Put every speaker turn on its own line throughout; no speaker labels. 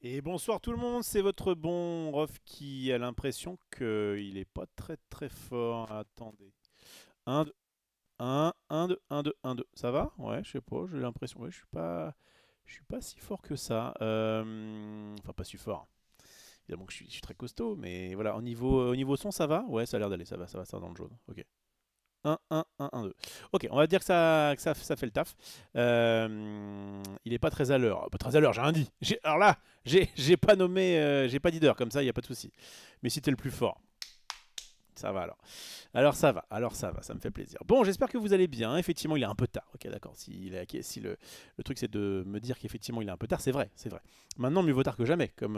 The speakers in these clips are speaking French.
Et bonsoir tout le monde, c'est votre bon Rof qui a l'impression qu'il est pas très très fort. Attendez. 1, 2, 1, 1, 2, 1, 2, 1, 2. Ça va? Ouais, je sais pas, j'ai l'impression. Ouais, je suis pas si fort que ça. Enfin, pas si fort. Évidemment que je suis très costaud, mais voilà, au niveau son, ça va? Ouais, ça a l'air d'aller, ça va dans le jaune. Ok. 1, 1, 1, 1, 2. Ok, on va dire que ça fait le taf. Il est pas très à l'heure. Pas très à l'heure, j'ai rien dit. Alors là, j'ai pas nommé, j'ai pas dit d'heure, comme ça, il n'y a pas de souci. Mais si t'es le plus fort, ça va alors. Alors ça va, ça me fait plaisir. Bon, j'espère que vous allez bien. Effectivement, il est un peu tard. Ok, d'accord. Si le truc c'est de me dire qu'effectivement il est un peu tard, c'est vrai, c'est vrai. Maintenant, mieux vaut tard que jamais, comme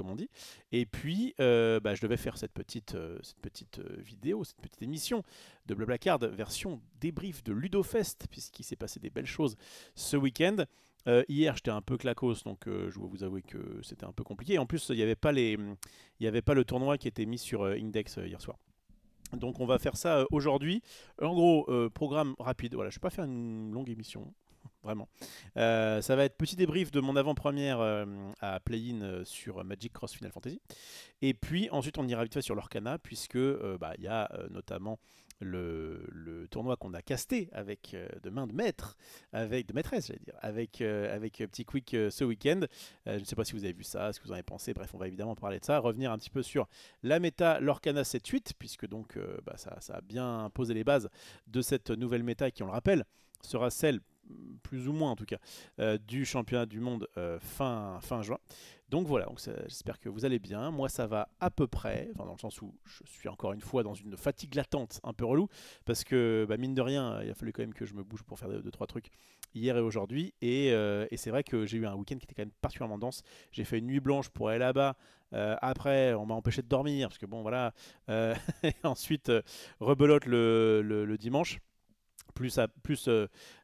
on dit. Et puis, bah, je devais faire cette petite vidéo, cette petite émission de Blablacar, version débrief de Ludofest, puisqu'il s'est passé des belles choses ce week-end. Hier, j'étais un peu claquos, donc je dois vous avouer que c'était un peu compliqué. En plus, il n'y avait pas le tournoi qui était mis sur Index hier soir. Donc on va faire ça aujourd'hui. En gros, programme rapide. Voilà, je ne vais pas faire une longue émission, vraiment. Ça va être petit débrief de mon avant-première à Play-in sur Magic Cross Final Fantasy. Et puis ensuite on ira vite fait sur l'Orcana, puisque bah, y a notamment le tournoi qu'on a casté avec de main de maître, avec de maîtresse, j'allais dire, avec Petit Quick ce week-end. Je ne sais pas si vous avez vu ça, ce que vous en avez pensé. Bref, on va évidemment parler de ça, revenir un petit peu sur la méta l'Orcana 7-8, puisque donc bah, ça a bien posé les bases de cette nouvelle méta qui, on le rappelle, sera celle plus ou moins en tout cas, du championnat du monde fin juin. Donc voilà, j'espère que vous allez bien. Moi ça va à peu près, enfin, dans le sens où je suis encore une fois dans une fatigue latente un peu relou, parce que bah, mine de rien, il a fallu quand même que je me bouge pour faire 2-3 trucs hier et aujourd'hui. Et c'est vrai que j'ai eu un week-end qui était quand même particulièrement dense. J'ai fait une nuit blanche pour aller là-bas. Après, on m'a empêché de dormir, parce que bon voilà. Et ensuite, rebelote le dimanche plus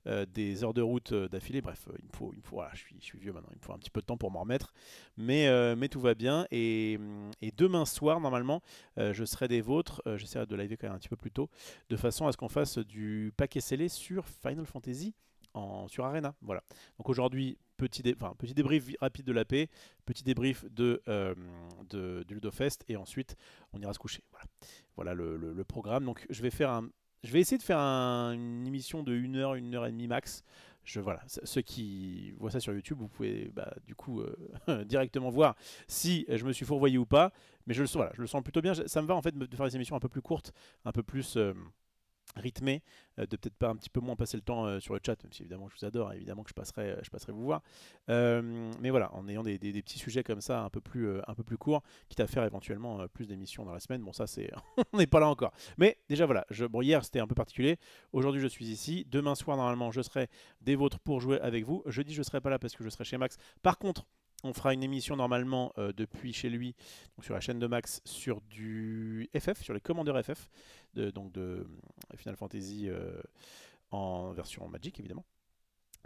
des heures de route d'affilée. Bref, voilà, je suis vieux maintenant, il me faut un petit peu de temps pour m'en remettre. Mais tout va bien. Et demain soir, normalement, je serai des vôtres. J'essaierai de live quand même un petit peu plus tôt, de façon à ce qu'on fasse du paquet scellé sur Final Fantasy sur Arena. Voilà. Donc aujourd'hui, petit débrief rapide de la paix, petit débrief du Ludofest, et ensuite on ira se coucher. Voilà le programme. Donc je vais essayer de faire une émission de 1 heure et demie max. Voilà, ceux qui voient ça sur YouTube, vous pouvez bah, du coup directement voir si je me suis fourvoyé ou pas. Mais voilà, je le sens plutôt bien. Ça me va en fait de faire des émissions un peu plus courtes, un peu plus rythmé, de peut-être pas un petit peu moins passer le temps sur le chat, même si évidemment je vous adore, hein, évidemment que je passerai vous voir. Mais voilà, en ayant des petits sujets comme ça un peu plus courts, quitte à faire éventuellement plus d'émissions dans la semaine. Bon, ça c'est. On n'est pas là encore. Mais déjà voilà, bon, hier c'était un peu particulier. Aujourd'hui je suis ici. Demain soir, normalement, je serai des vôtres pour jouer avec vous. Jeudi, je serai pas là parce que je serai chez Max. Par contre, on fera une émission normalement depuis chez lui, donc sur la chaîne de Max, sur du FF, sur les commandeurs FF, donc de Final Fantasy en version Magic évidemment.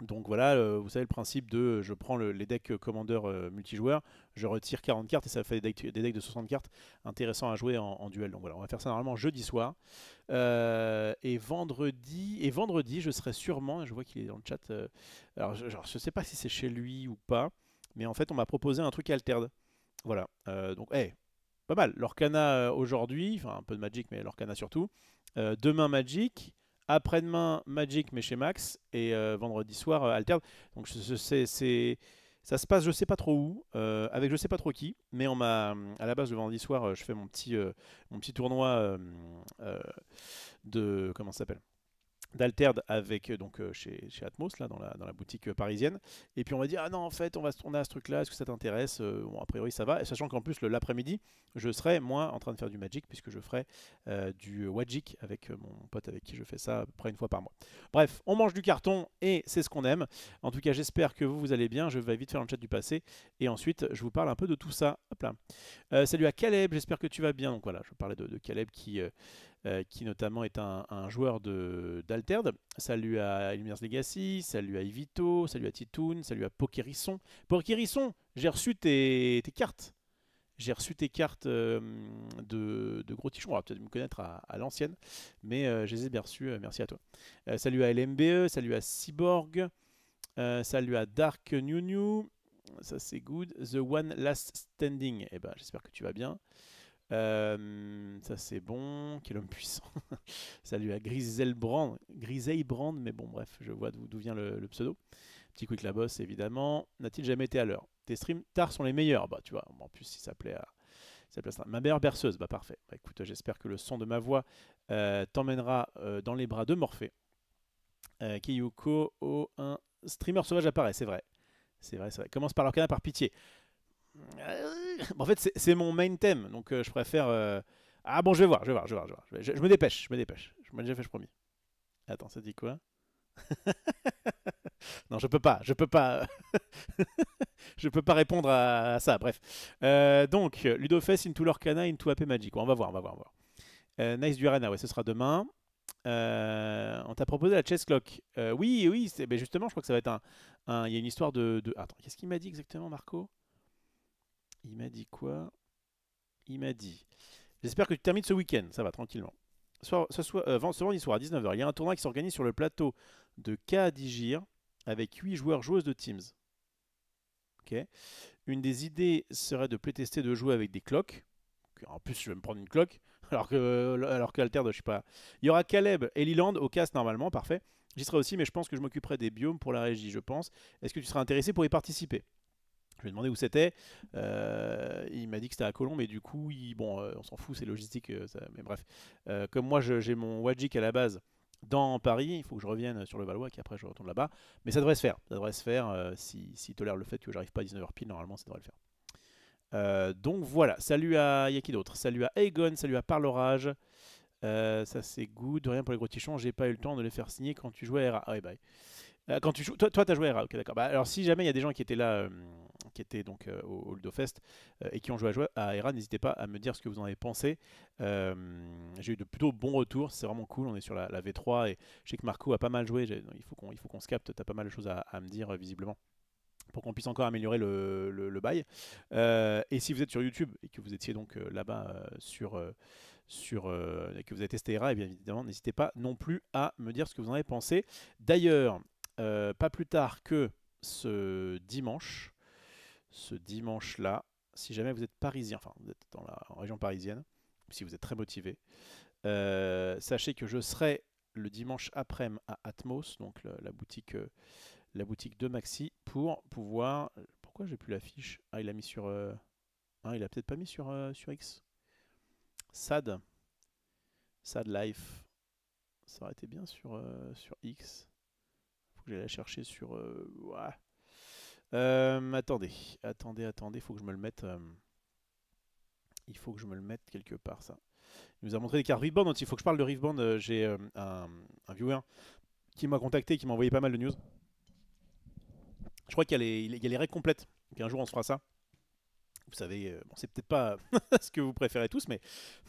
Donc voilà, vous savez le principe de je prends les decks commandeurs multijoueurs, je retire 40 cartes et ça fait des decks de 60 cartes intéressants à jouer en duel. Donc voilà, on va faire ça normalement jeudi soir. Et vendredi, je serai sûrement, je vois qu'il est dans le chat, alors je sais pas si c'est chez lui ou pas, mais en fait on m'a proposé un truc altered. Voilà, donc hey, pas mal. L'Orcana aujourd'hui, enfin un peu de Magic, mais l'Orcana surtout. Demain Magic, après-demain Magic, mais chez Max, et vendredi soir Altered. Donc ça se passe je sais pas trop où, avec je sais pas trop qui, mais à la base le vendredi soir, je fais mon petit tournoi euh, de, comment ça s'appelle, d'Alterd avec donc chez Atmos là dans la boutique parisienne. Et puis on va dire ah non, en fait on a ce truc là, est-ce que ça t'intéresse? Bon, a priori ça va, et sachant qu'en plus l'après-midi je serai moi en train de faire du Magic, puisque je ferai du Wajik avec mon pote avec qui je fais ça à peu près une fois par mois. Bref, on mange du carton et c'est ce qu'on aime. En tout cas, j'espère que vous allez bien. Je vais vite faire un chat du passé et ensuite je vous parle un peu de tout ça. Hop là. Salut à Caleb, j'espère que tu vas bien. Donc voilà, je parlais de Caleb qui notamment est un joueur d'Alterd. Salut à Illuminous Legacy, salut à Ivito, salut à Titoun, salut à Pokérisson. Pokérisson, j'ai reçu tes cartes. J'ai reçu tes cartes de gros tichon. On va peut-être me connaître à l'ancienne, mais je les ai bien reçues. Merci à toi. Salut à LMBE, salut à Cyborg, salut à Dark New New. Ça c'est good. The One Last Standing. Eh ben, j'espère que tu vas bien. Ça c'est bon. Quel homme puissant. Salut à Griselbrand. Griselbrand, mais bon, bref, je vois d'où vient le pseudo. Petit quick la boss, évidemment. N'a-t-il jamais été à l'heure? Tes streams tard sont les meilleurs. Bah, tu vois, en plus, il s'appelait à. Ma meilleure berceuse, bah parfait. Bah, écoute, j'espère que le son de ma voix t'emmènera dans les bras de Morphée. Kiyuko, un streamer sauvage apparaît, c'est vrai. C'est vrai, c'est vrai. Commence par l'Arcana par pitié. En fait, c'est mon main thème, donc je préfère. Ah bon, je vais voir, je vais voir, je vais voir, je vais voir. Je me dépêche, je me dépêche. Je m'ai déjà fait, je promis. Attends, ça dit quoi? Non, je peux pas, je peux pas. Je peux pas répondre à ça, bref. Donc, Ludofest into l'Orcana into AP Magic. On va voir, on va voir, on va voir. Nice du Arena, ouais, ce sera demain. On t'a proposé la chess clock. Oui, oui, ben justement, je crois que ça va être il y a une histoire de... Attends, qu'est-ce qu'il m'a dit exactement, Marco? Il m'a dit quoi? Il m'a dit... J'espère que tu termines ce week-end, ça va, tranquillement. Ce vendredi soir à 19h, il y a un tournoi qui s'organise sur le plateau de Kadigir avec 8 joueurs joueuses de Teams. Ok. Une des idées serait de playtester de jouer avec des clocks. En plus, je vais me prendre une cloque. Alors qu'Alterde, je sais pas. Il y aura Caleb et Leland au cast normalement, parfait. J'y serai aussi, mais je pense que je m'occuperai des biomes pour la régie, je pense. Est-ce que tu seras intéressé pour y participer? Je lui ai demandé où c'était. Il m'a dit que c'était à Colombe, mais du coup, bon, on s'en fout, c'est logistique. Mais bref, comme moi, j'ai mon Wajik à la base dans Paris, il faut que je revienne sur le Valois, qu'après je retourne là-bas. Mais ça devrait se faire. Ça devrait se faire s'il tolère le fait que j'arrive pas à 19h pile, normalement, ça devrait le faire. Donc voilà, salut à. Il y a qui d'autre? Salut à Aegon, salut à Parlorage. Ça c'est good, rien pour les gros tichons, j'ai pas eu le temps de les faire signer quand tu jouais à RA. Ah ouais, bah. Quand tu joues, toi t'as joué à RA, ok d'accord. Bah, alors si jamais il y a des gens qui étaient là, qui étaient donc au Ludofest et qui ont joué à RA, n'hésitez pas à me dire ce que vous en avez pensé. J'ai eu de plutôt bons retours, c'est vraiment cool, on est sur la V3 et je sais que Marco a pas mal joué, il faut qu'on se capte, t'as pas mal de choses à me dire visiblement pour qu'on puisse encore améliorer le bail. Et si vous êtes sur YouTube et que vous étiez donc là-bas et que vous avez testé ERA, et bien évidemment, n'hésitez pas non plus à me dire ce que vous en avez pensé. D'ailleurs, pas plus tard que ce dimanche-là, si jamais vous êtes parisien, enfin vous êtes dans la région parisienne, si vous êtes très motivé, sachez que je serai le dimanche après-midi à Atmos, donc la boutique de Maxi pour pouvoir. Pourquoi j'ai plus l'affiche? Ah, il a mis sur. Ah, il a peut-être pas mis sur X. Sad. Sad Life. Ça aurait été bien sur X. Faut que j'aille la chercher sur. Ouais. Attendez. Faut que je me le mette. Il faut que je me le mette quelque part, ça. Il nous a montré des cartes Riftbound, donc il faut que je parle de Riftbound. J'ai un viewer qui m'a contacté et qui m'a envoyé pas mal de news. Je crois qu'il y a les règles complètes. Donc un jour on se fera ça. Vous savez, bon, c'est peut-être pas ce que vous préférez tous, mais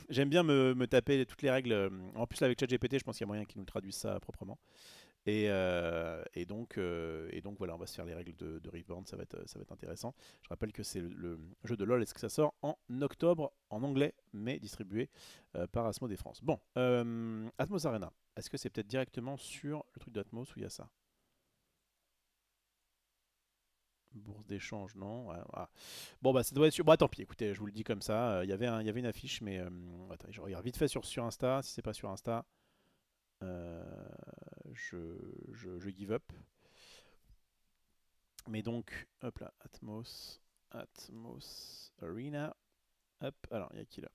j'aime bien me taper toutes les règles. En plus, là, avec ChatGPT, je pense qu'il y a moyen qu'ils nous traduisent ça proprement. Et donc voilà, on va se faire les règles de Riftbound, ça va être intéressant. Je rappelle que c'est le jeu de LoL, est-ce que ça sort en octobre en anglais, mais distribué par Asmodee France. Bon, Atmos Arena, est-ce que c'est peut-être directement sur le truc d'Atmos où il y a ça? Bourse d'échange, non. Ouais, voilà. Bon, bah, ça doit être sûr. Bon, tant pis, écoutez, je vous le dis comme ça. Il y avait une affiche, mais attendez, je regarde vite fait sur Insta. Si c'est pas sur Insta, euh, je, je give up. Mais donc, hop là, Atmos Arena. Hop, alors, il y a qui là?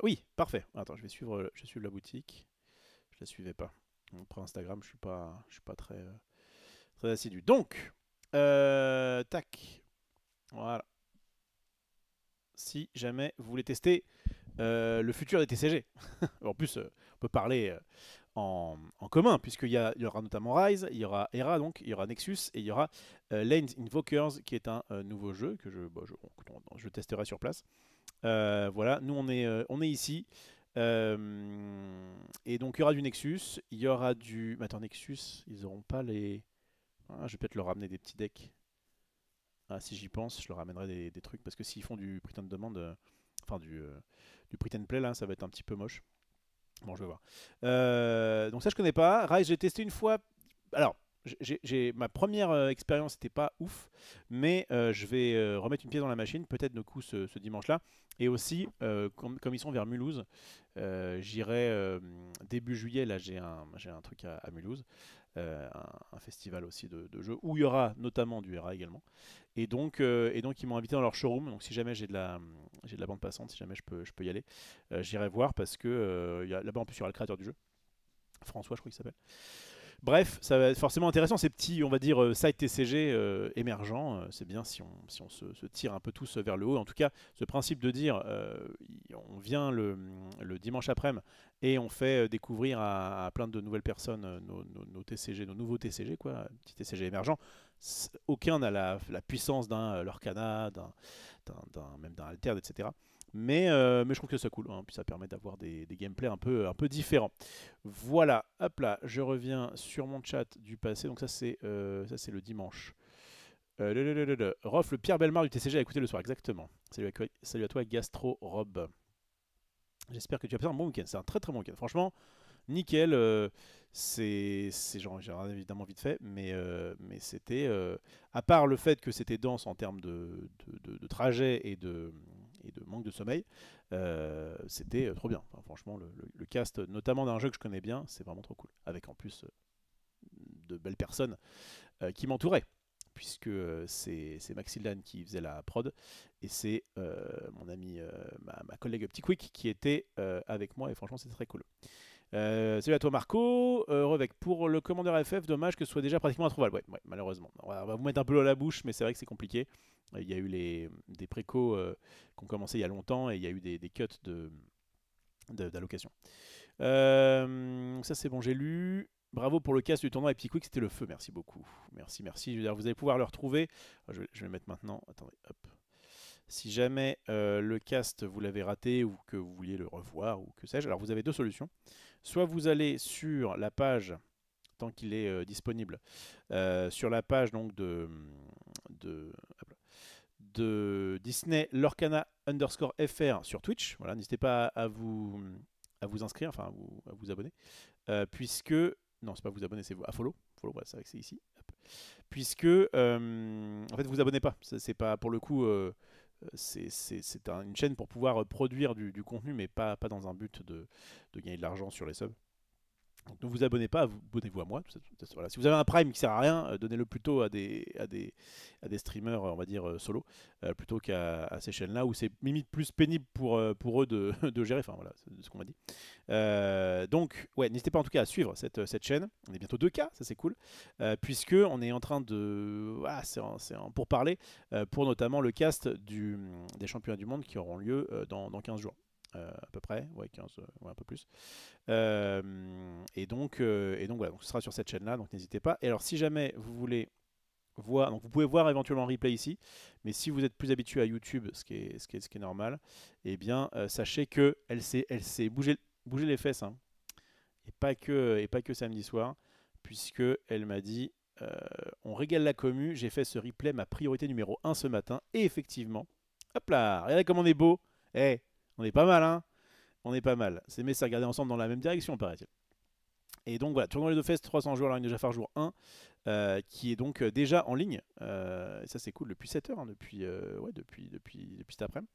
Oui, parfait. Attends, je vais suivre la boutique. Je la suivais pas. Pour Instagram, je suis pas très, très assidu. Donc, tac. Voilà. Si jamais vous voulez tester le futur des TCG. En plus, on peut parler en commun, puisqu'il y aura notamment Rise, il y aura Era, donc, il y aura Nexus, et il y aura Lanes Invokers, qui est un nouveau jeu que je testerai sur place. Voilà, nous on est ici. Et donc il y aura du Nexus, il y aura du... Mais attends, Nexus, ils auront pas les... Ah, je vais peut-être leur ramener des petits decks. Ah, si j'y pense, je leur ramènerai des trucs, parce que s'ils font du pretend demande, enfin du pretend play, là, ça va être un petit peu moche. Bon, je vais voir. Donc ça, je connais pas. Rise, j'ai testé une fois. Alors, Ma première expérience n'était pas ouf, mais je vais remettre une pièce dans la machine, peut-être de coup ce dimanche-là. Et aussi, comme ils sont vers Mulhouse, j'irai début juillet, là j'ai un truc à Mulhouse, un festival aussi de jeux, où il y aura notamment du RA également. Et donc ils m'ont invité dans leur showroom, donc si jamais j'ai de la bande passante, si jamais je peux y aller, j'irai voir parce que là-bas en plus il y aura le créateur du jeu, François je crois qu'il s'appelle. Bref, ça va être forcément intéressant, ces petits, on va dire, side TCG émergents. C'est bien si on se tire un peu tous vers le haut. En tout cas, ce principe de dire, on vient le dimanche après-midi et on fait découvrir à plein de nouvelles personnes nos TCG, nos nouveaux TCG, quoi, petits TCG émergents. Aucun n'a la puissance d'un Lorcana, même d'un Alterne, etc. Mais je trouve que c'est cool, hein, puis ça permet d'avoir des gameplays un peu différents. Voilà, hop là, je reviens sur mon chat du passé, donc ça c'est le dimanche. Rof, le Pierre Belmar du TCG à écouter le soir, exactement. Salut à toi Gastro Rob. J'espère que tu as passé un bon week-end, c'est un très très bon week-end. Franchement, nickel, genre, j'ai évidemment vite fait, mais c'était, à part le fait que c'était dense en termes de trajet et de manque de sommeil, c'était trop bien. Enfin, franchement, le cast, notamment d'un jeu que je connais bien, c'est vraiment trop cool. Avec en plus de belles personnes qui m'entouraient. Puisque c'est Maxildan qui faisait la prod et c'est mon ami, ma collègue Petit Quick qui était avec moi et franchement c'était très cool. Salut à toi Marco, Revec. Pour le commandeur FF, dommage que ce soit déjà pratiquement introuvable. Ouais, malheureusement. On va vous mettre un peu l'eau à la bouche, mais c'est vrai que c'est compliqué. Il y a eu des précos qui ont commencé il y a longtemps et il y a eu des cuts d'allocation. Ça c'est bon, j'ai lu. Bravo pour le cast du tournoi et Petit Quick, c'était le feu. Merci beaucoup. Merci, merci. Je veux dire, vous allez pouvoir le retrouver. Je vais le mettre maintenant. Attendez, hop. Si jamais le cast vous l'avez raté ou que vous vouliez le revoir ou que sais-je, alors vous avez deux solutions. Soit vous allez sur la page, tant qu'il est disponible, sur la page donc de, de Disney Lorcana underscore FR sur Twitch. Voilà, n'hésitez pas à vous inscrire, enfin à vous abonner, puisque non, c'est pas vous abonner, c'est à follow. Follow, ouais, c'est vrai que c'est ici. Hop. Puisque en fait vous abonnez pas, c'est pas pour le coup. C'est une chaîne pour pouvoir produire du contenu, mais pas dans un but de gagner de l'argent sur les subs. Donc ne vous abonnez pas, abonnez-vous à moi. Voilà. Si vous avez un Prime qui sert à rien, donnez-le plutôt à des streamers, on va dire solo, plutôt qu'à ces chaînes-là où c'est limite plus pénible pour eux de gérer. Enfin voilà, c'est ce qu'on m'a dit. Donc ouais, n'hésitez pas en tout cas à suivre cette chaîne. On est bientôt 2K, ça c'est cool, puisque on est en train de, voilà, c'est pour parler pour notamment le cast des championnats du monde qui auront lieu dans 15 jours. À peu près, ouais, 15, ouais, un peu plus. Et donc voilà, donc ce sera sur cette chaîne-là, donc n'hésitez pas. Et alors si jamais vous voulez voir, donc vous pouvez voir éventuellement en replay ici, mais si vous êtes plus habitué à YouTube, ce qui est normal, eh bien sachez que elle s'est bougé les fesses, hein, et pas que samedi soir, puisque elle m'a dit on régale la commu, j'ai fait ce replay ma priorité numéro 1 ce matin, et effectivement, hop là, regardez comme on est beau, eh, on est pas mal, hein. On est pas mal. C'est mais c'est regarder ensemble dans la même direction, paraît-il. Et donc voilà, Tournoi de Fest 300 joueurs, la ligne de Jafar jour 1, qui est donc déjà en ligne. Et ça c'est cool depuis 7 heures, hein, depuis cet après-midi.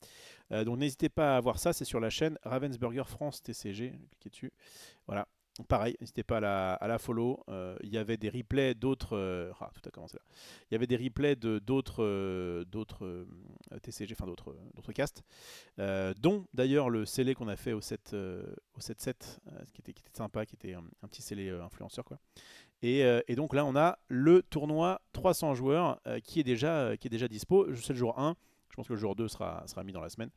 Donc n'hésitez pas à voir ça, c'est sur la chaîne Ravensburger France TCG. Cliquez dessus. Voilà. Pareil, n'hésitez pas à la follow. Il y avait des replays d'autres. Tout a commencé là. Il y avait des replays d'autres TCG, enfin d'autres casts, dont d'ailleurs le scellé qu'on a fait au 7-7, qui était sympa, qui était un petit scellé influenceur, quoi. Et donc là, on a le tournoi 300 joueurs qui est déjà dispo. C'est le jour 1. Je pense que le jour 2 sera mis dans la semaine.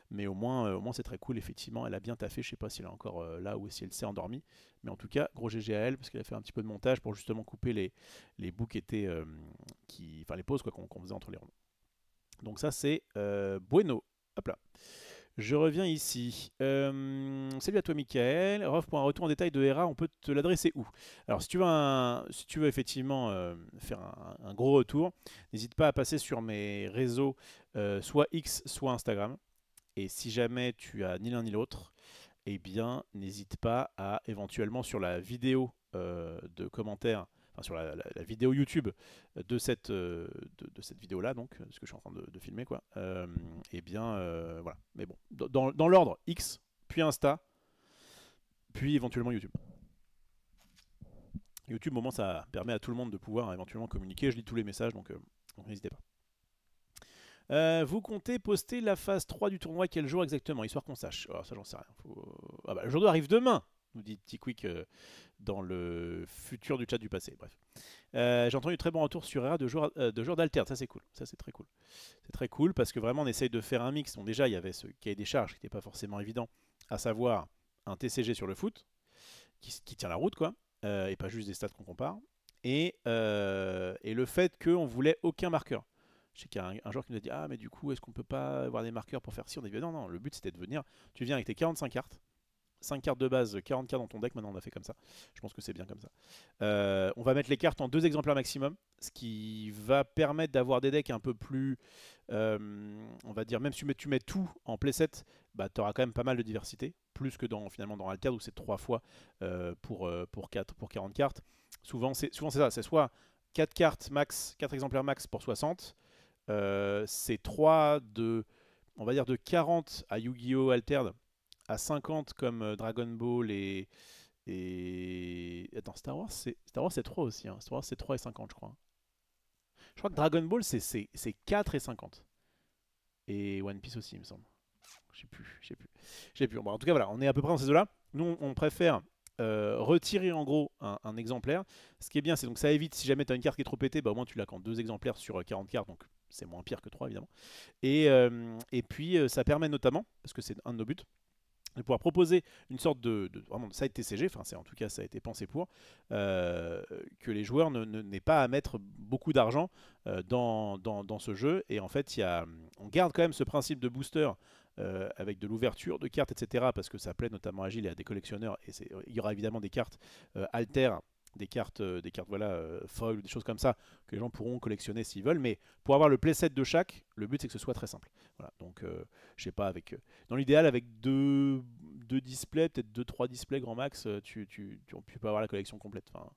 Mais au moins c'est très cool, effectivement. Elle a bien taffé. Je sais pas si elle est encore là ou si elle s'est endormie. Mais en tout cas, gros GG à elle, parce qu'elle a fait un petit peu de montage pour justement couper les bouts qui étaient. Enfin, les pauses qu'on faisait entre les rondes. Donc ça, c'est bueno. Hop là. Je reviens ici. Salut à toi, Michael. Rof, pour un retour en détail de Hera, on peut te l'adresser où? Alors, si tu veux effectivement faire un gros retour, n'hésite pas à passer sur mes réseaux, soit X, soit Instagram. Et si jamais tu as ni l'un ni l'autre, eh bien, n'hésite pas à éventuellement sur la vidéo de commentaires enfin, sur la vidéo YouTube de cette vidéo-là, donc, ce que je suis en train de filmer, quoi. Et bien, voilà. Mais bon, dans l'ordre, X, puis Insta, puis éventuellement YouTube. YouTube, au moment, ça permet à tout le monde de pouvoir éventuellement communiquer. Je lis tous les messages, donc n'hésitez pas. Vous comptez poster la phase 3 du tournoi quel jour exactement, histoire qu'on sache. Alors ça, j'en sais rien. Ah bah, le jour 2 arrive demain, nous dit Petit Quick dans le futur du chat du passé. Bref. J'ai entendu très bon retour sur RA de joueurs d'Alterd. Ça, c'est cool. Ça, c'est très cool. C'est très cool parce que vraiment, on essaye de faire un mix. Donc, déjà, il y avait ce cahier des charges qui n'était pas forcément évident, à savoir un TCG sur le foot qui tient la route, quoi, et pas juste des stats qu'on compare. Et le fait qu'on voulait aucun marqueur. Je sais qu'il y a un joueur qui nous a dit ah mais du coup est-ce qu'on peut pas avoir des marqueurs pour faire ci. On a dit non, le but c'était de venir, tu viens avec tes 45 cartes, 5 cartes de base, 40 cartes dans ton deck. Maintenant on a fait comme ça, je pense que c'est bien comme ça. On va mettre les cartes en 2 exemplaires maximum, ce qui va permettre d'avoir des decks un peu plus, on va dire, même si tu mets tout en playset, bah, tu auras quand même pas mal de diversité, plus que finalement dans Altered où c'est 3 fois pour 40 cartes. Souvent c'est ça, c'est soit 4 cartes max, 4 exemplaires max pour 60, c'est 3 on va dire de 40 à Yu-Gi-Oh! Altered, à 50 comme Dragon Ball et... Attends, Star Wars c'est 3 aussi, hein. Star Wars c'est 3 et 50 je crois. Je crois que Dragon Ball c'est 4 et 50. Et One Piece aussi il me semble. Je sais plus. Bon, en tout cas voilà, on est à peu près dans ces eaux-là. Nous on préfère retirer en gros un exemplaire. Ce qui est bien, c'est donc ça évite, si jamais tu as une carte qui est trop pétée, bah, au moins tu l'as qu'en 2 exemplaires sur 40 cartes, donc c'est moins pire que 3 évidemment. Et puis ça permet notamment, parce que c'est un de nos buts, de pouvoir proposer une sorte vraiment de side TCG, enfin en tout cas ça a été pensé pour, que les joueurs n'aient pas à mettre beaucoup d'argent dans ce jeu. Et en fait on garde quand même ce principe de booster avec de l'ouverture de cartes, etc. Parce que ça plaît notamment à Gilles et à des collectionneurs. Et il y aura évidemment des cartes alter, des cartes voilà, foil ou des choses comme ça que les gens pourront collectionner s'ils veulent. Mais pour avoir le playset de chaque, le but c'est que ce soit très simple. Voilà, donc je sais pas, dans l'idéal avec deux displays, peut-être 2-3 displays grand max, tu peux avoir la collection complète. Enfin,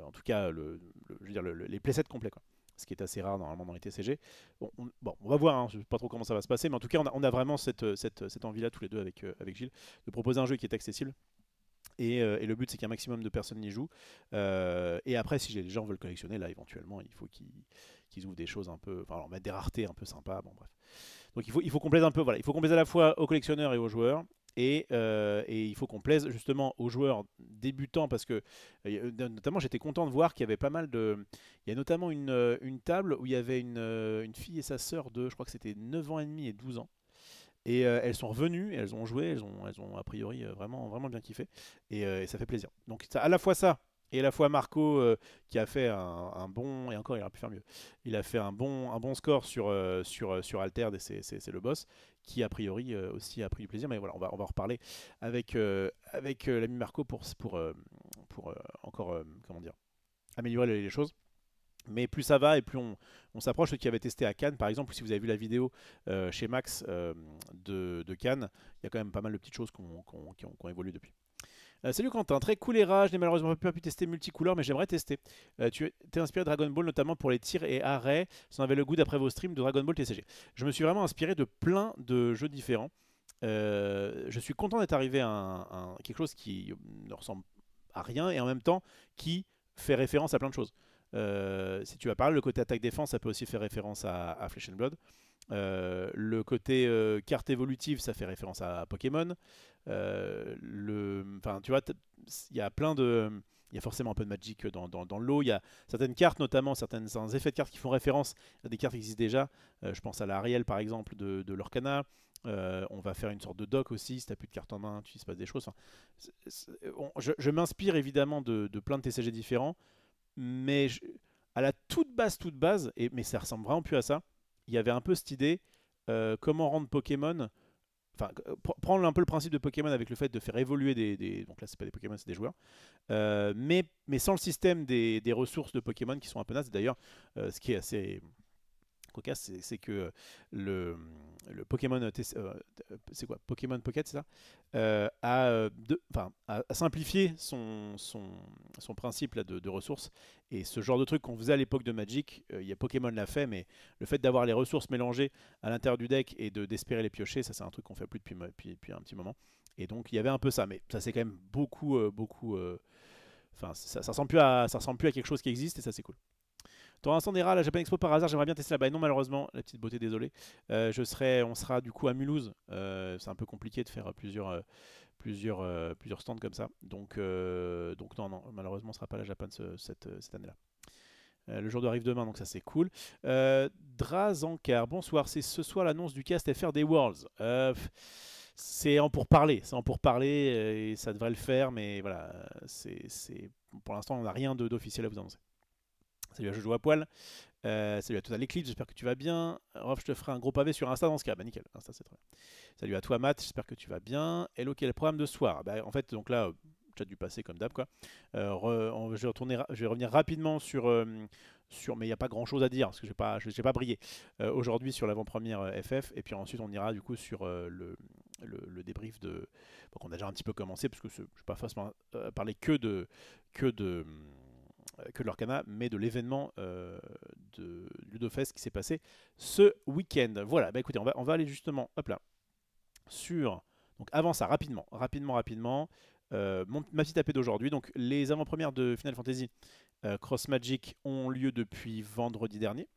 en tout cas, je veux dire, les playsets complets, quoi. Ce qui est assez rare normalement dans les TCG. Bon, on va voir, hein, je ne sais pas trop comment ça va se passer, mais en tout cas, on a vraiment cette envie-là tous les deux avec Gilles, de proposer un jeu qui est accessible. Et le but, c'est qu'un maximum de personnes y jouent. Et après, si les gens veulent collectionner, là, éventuellement, il faut qu'ils ouvrent des choses un peu, enfin, alors mettre des raretés un peu sympas. Bon, bref. Donc il faut qu'on plaise un peu, voilà. Il faut qu'on plaise à la fois aux collectionneurs et aux joueurs. Et il faut qu'on plaise justement aux joueurs débutants, parce que notamment j'étais content de voir qu'il y avait pas mal de... Il y a notamment une table où il y avait une fille et sa sœur de, je crois que c'était 9 ans et demi et 12 ans. Et elles sont revenues, et elles ont joué, elles ont a priori vraiment, vraiment bien kiffé. Et ça fait plaisir. Donc à la fois ça, et à la fois Marco qui a fait un bon, et encore il aurait pu faire mieux, il a fait un bon score sur Altered, et c'est le boss, qui a priori aussi a pris du plaisir. Mais voilà, on va en reparler avec l'ami Marco pour encore, comment dire, améliorer les choses. Mais plus ça va et plus on s'approche. Ceux qui avaient testé à Cannes, par exemple, si vous avez vu la vidéo chez Max de Cannes, il y a quand même pas mal de petites choses qui ont évolué depuis. Salut Quentin, très cool et rare. Je n'ai malheureusement pas pu tester multicouleur, mais j'aimerais tester. Tu t'es inspiré de Dragon Ball notamment pour les tirs et arrêts. Ça en avait le goût d'après vos streams de Dragon Ball TCG. Je me suis vraiment inspiré de plein de jeux différents. Je suis content d'être arrivé à quelque chose qui ne ressemble à rien et en même temps qui fait référence à plein de choses. Si tu vas parler, le côté attaque-défense, ça peut aussi faire référence à Flesh and Blood. Le côté carte évolutive, ça fait référence à Pokémon. Enfin, tu vois, il y a plein de... Il y a forcément un peu de Magic dans le lot. Il y a certaines cartes, notamment certains effets de cartes qui font référence à des cartes qui existent déjà. Je pense à la Ariel, par exemple, de Lorcana. On va faire une sorte de doc aussi. Si tu n'as plus de cartes en main, il se passe des choses. Enfin, je m'inspire évidemment de plein de TCG différents. Mais à la toute base, mais ça ressemble vraiment plus à ça, il y avait un peu cette idée, comment rendre Pokémon, enfin prendre un peu le principe de Pokémon avec le fait de faire évoluer donc là c'est pas des Pokémon, c'est des joueurs, mais sans le système des ressources de Pokémon qui sont un peu nazes. D'ailleurs, ce qui est assez cocasse, c'est que le Pokémon, c'est quoi, Pokémon Pocket, c'est ça, a simplifié son principe là, de ressources. Et ce genre de truc qu'on faisait à l'époque de Magic, il y a Pokémon l'a fait, mais le fait d'avoir les ressources mélangées à l'intérieur du deck et d'espérer les piocher, ça c'est un truc qu'on fait plus depuis un petit moment. Et donc il y avait un peu ça, mais ça c'est quand même beaucoup. Enfin, ça ressemble plus à quelque chose qui existe et ça c'est cool. Ton instant des rats à la Japan Expo par hasard, j'aimerais bien tester là-bas. Non, malheureusement, la petite beauté, désolé. On sera du coup à Mulhouse. C'est un peu compliqué de faire plusieurs stands comme ça. Donc non, malheureusement, on ne sera pas à la Japan cette année-là. Le jour arrive demain, donc ça c'est cool. Drazankar, bonsoir. C'est ce soir l'annonce du cast FR des Worlds. C'est en pourparler, et ça devrait le faire, mais voilà, pour l'instant on n'a rien d'officiel à vous annoncer. Salut à Jojo à poil. Salut à Total Eclipse, j'espère que tu vas bien. Rof, je te ferai un gros pavé sur Insta dans ce cas. Bah nickel, Insta c'est très bien. Salut à toi Matt, j'espère que tu vas bien. Hello, quel est le programme de ce soir? Bah, en fait, donc là, chat du passé comme d'hab quoi. Je vais revenir rapidement sur mais il n'y a pas grand chose à dire parce que je n'ai pas brillé aujourd'hui sur l'avant-première FF. Et puis ensuite on ira du coup sur le débrief de. Donc on a déjà un petit peu commencé parce que je ne vais pas forcément parler que de l'Orcana, mais de l'événement de Ludofest qui s'est passé ce week-end. Voilà, bah écoutez, on va aller justement, hop là, sur. Donc avant ça, rapidement, ma petite AP d'aujourd'hui. Donc les avant-premières de Final Fantasy Cross Magic ont lieu depuis vendredi dernier.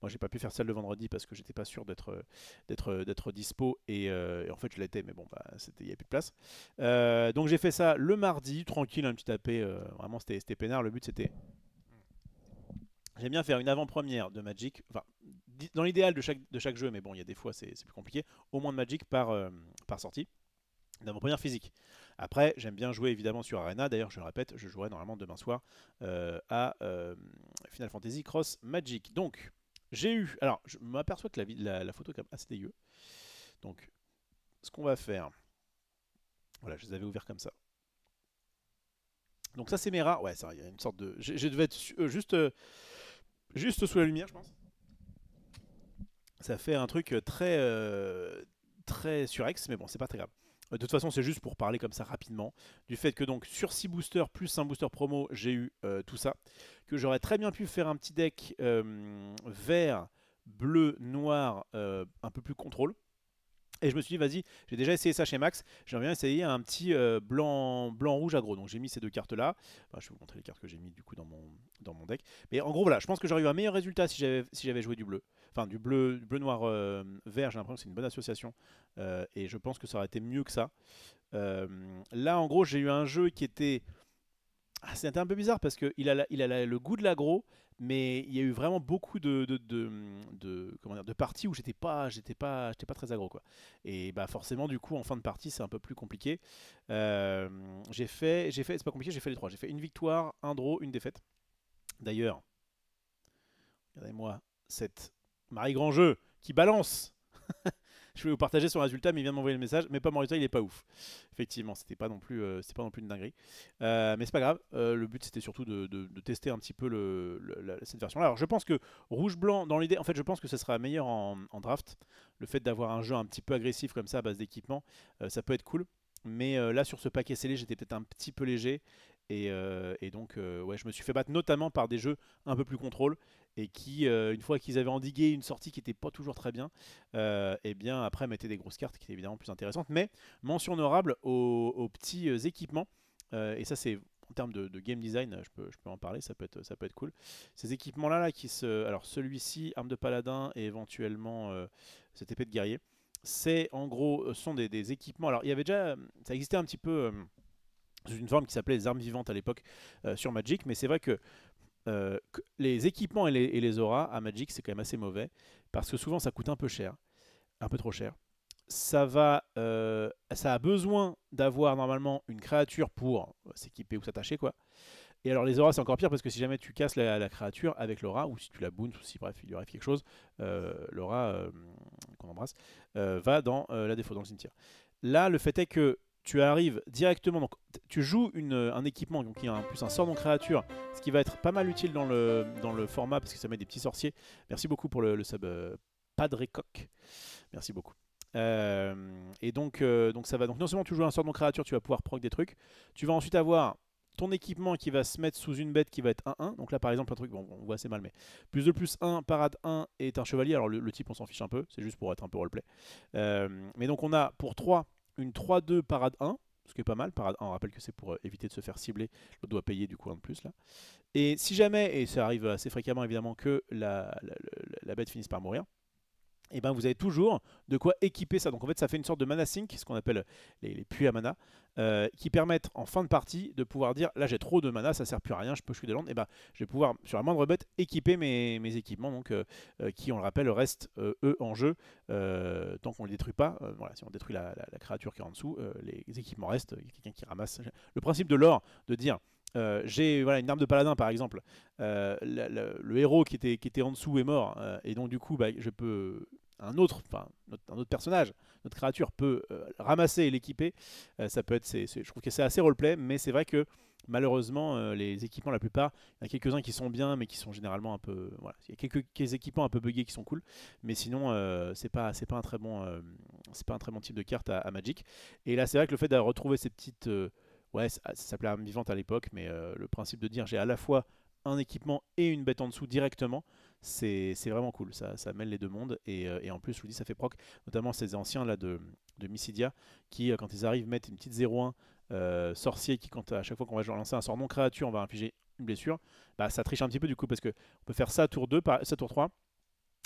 Moi, j'ai pas pu faire celle de vendredi parce que j'étais pas sûr d'être dispo et en fait je l'étais, mais bon, bah, il n'y avait plus de place. Donc j'ai fait ça le mardi, tranquille, un petit AP, vraiment c'était peinard. Le but c'était. J'aime bien faire une avant-première de Magic, enfin, dans l'idéal de chaque jeu, mais bon, il y a des fois c'est plus compliqué, au moins de Magic par sortie, d'avant-première physique. Après, j'aime bien jouer évidemment sur Arena, d'ailleurs je le répète, je jouerai normalement demain soir à Final Fantasy Cross Magic. Donc, j'ai eu, alors je m'aperçois que la photo est quand même assez dégueu, donc ce qu'on va faire, voilà, je les avais ouverts comme ça. Donc ça c'est mes rats, ouais, ça, il y a une sorte de, je devais être juste sous la lumière, je pense. Ça fait un truc très surex, mais bon, c'est pas très grave. De toute façon, c'est juste pour parler comme ça rapidement du fait que donc sur 6 boosters plus un booster promo, j'ai eu tout ça. Que j'aurais très bien pu faire un petit deck vert, bleu, noir, un peu plus contrôle. Et je me suis dit, vas-y, j'ai déjà essayé ça chez Max, j'aimerais bien essayer un petit blanc-rouge aggro. Donc j'ai mis ces deux cartes-là. Enfin, je vais vous montrer les cartes que j'ai mis du coup dans mon deck. Mais en gros, voilà, je pense que j'aurais eu un meilleur résultat si j'avais joué du bleu. Enfin, du bleu noir, vert, j'ai l'impression que c'est une bonne association. Et je pense que ça aurait été mieux que ça. Là, en gros, j'ai eu un jeu qui était. C'était un peu bizarre parce qu'il a le goût de l'aggro, mais il y a eu vraiment beaucoup comment dire, de parties où j'étais pas très aggro quoi. Et bah forcément du coup en fin de partie c'est un peu plus compliqué. C'est pas compliqué, j'ai fait les trois. J'ai fait une victoire, un draw, une défaite. D'ailleurs, regardez-moi cette Marie Grand Jeu qui balance. Je vais vous partager son résultat, mais il vient de m'envoyer le message. Mais pas mon résultat, il est pas ouf. Effectivement, c'était pas non plus une dinguerie. Mais c'est pas grave. Le but c'était surtout de tester un petit peu cette version-là. Alors je pense que rouge-blanc, dans l'idée, en fait, je pense que ce sera meilleur en draft. Le fait d'avoir un jeu un petit peu agressif comme ça à base d'équipement, ça peut être cool. Mais là, sur ce paquet scellé, j'étais peut-être un petit peu léger. Et donc, ouais, je me suis fait battre notamment par des jeux un peu plus contrôle et qui, une fois qu'ils avaient endigué une sortie qui n'était pas toujours très bien, et bien après mettaient des grosses cartes qui étaient évidemment plus intéressantes. Mais mention honorable aux petits équipements, et ça c'est en termes de game design, je peux en parler, ça peut être cool. Ces équipements-là, alors celui-ci, arme de paladin et éventuellement cette épée de guerrier, c'est en gros, sont des équipements. Alors il y avait déjà, ça existait un petit peu sous une forme qui s'appelait les armes vivantes à l'époque sur Magic, mais c'est vrai que les équipements et les auras à Magic, c'est quand même assez mauvais, parce que souvent ça coûte un peu cher, un peu trop cher. Ça a besoin d'avoir normalement une créature pour s'équiper ou s'attacher quoi. Et alors les auras c'est encore pire parce que si jamais tu casses la créature avec l'aura ou si tu la boons ou si bref il lui arrive quelque chose, l'aura qu'on embrasse va dans la défaut dans le cimetière. Là le fait est que tu arrives directement, donc tu joues un équipement donc, qui a en plus un sort non créature, ce qui va être pas mal utile dans le format parce que ça met des petits sorciers. Merci beaucoup pour le sub pas de récoque. Merci beaucoup. Et donc, ça va. Donc non seulement tu joues un sort de créature, tu vas pouvoir proc des trucs. Tu vas ensuite avoir ton équipement qui va se mettre sous une bête qui va être 1-1. Donc là par exemple un truc, bon on voit assez mal mais plus de plus 1, parade 1 est un chevalier. Alors le type on s'en fiche un peu, c'est juste pour être un peu roleplay. Mais donc on a pour 3 une 3-2 parade 1. Ce qui est pas mal, parade 1, on rappelle que c'est pour éviter de se faire cibler, l'autre doit payer du coup un de plus là. Et si jamais, et ça arrive assez fréquemment évidemment que la bête finisse par mourir, et ben vous avez toujours de quoi équiper ça. Donc en fait ça fait une sorte de mana sync, ce qu'on appelle les puits à mana, qui permettent en fin de partie de pouvoir dire là j'ai trop de mana, ça sert plus à rien, je peux jouer des landes, et ben je vais pouvoir sur la moindre bête équiper mes équipements, donc qui on le rappelle restent eux en jeu tant qu'on ne les détruit pas. Voilà, si on détruit la créature qui est en dessous, les équipements restent, il y a quelqu'un qui ramasse. Le principe de l'or, de dire j'ai voilà, une arme de paladin par exemple, le héros qui était en dessous est mort, et donc du coup bah, je peux un autre personnage, notre créature peut ramasser et l'équiper. Ça peut être, je trouve que c'est assez roleplay, mais c'est vrai que malheureusement les équipements la plupart, il y en a quelques-uns qui sont bien mais qui sont généralement un peu, voilà, il y a quelques équipements un peu buggés qui sont cool, mais sinon c'est pas un très bon type de carte à Magic. Et là c'est vrai que le fait de retrouver ces petites ouais, ça s'appelait arme vivante à l'époque, mais le principe de dire j'ai à la fois un équipement et une bête en dessous directement, c'est vraiment cool. Ça mêle les deux mondes. Et en plus, je vous dis, ça fait proc. Notamment ces anciens là de Mysidia qui, quand ils arrivent, mettent une petite 0-1 sorcier qui, à chaque fois qu'on va lancer un sort non créature, on va infliger une blessure. Bah, ça triche un petit peu du coup parce qu'on peut faire ça tour 2, ça tour 3.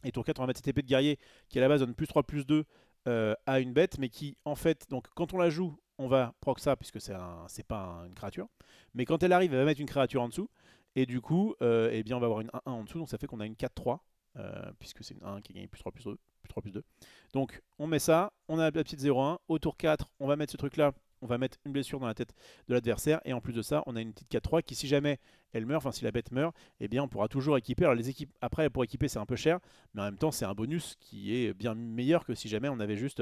Et tour 4, on va mettre cette épée de guerrier qui à la base donne plus 3, plus 2 à une bête, mais qui en fait, donc quand on la joue, on va proc ça puisque c'est pas une créature. Mais quand elle arrive, elle va mettre une créature en dessous. Et du coup, eh bien, on va avoir une 1-1 en dessous. Donc ça fait qu'on a une 4-3, puisque c'est une 1 qui gagne plus 3, plus 2. Plus 3, plus 2. Donc on met ça, on a la petite 0-1. Au tour 4, on va mettre ce truc-là. On va mettre une blessure dans la tête de l'adversaire. Et en plus de ça, on a une petite 4-3 qui, si jamais elle meurt, enfin si la bête meurt, eh bien on pourra toujours équiper. Alors les équipes, après pour équiper c'est un peu cher, mais en même temps c'est un bonus qui est bien meilleur que si jamais on avait juste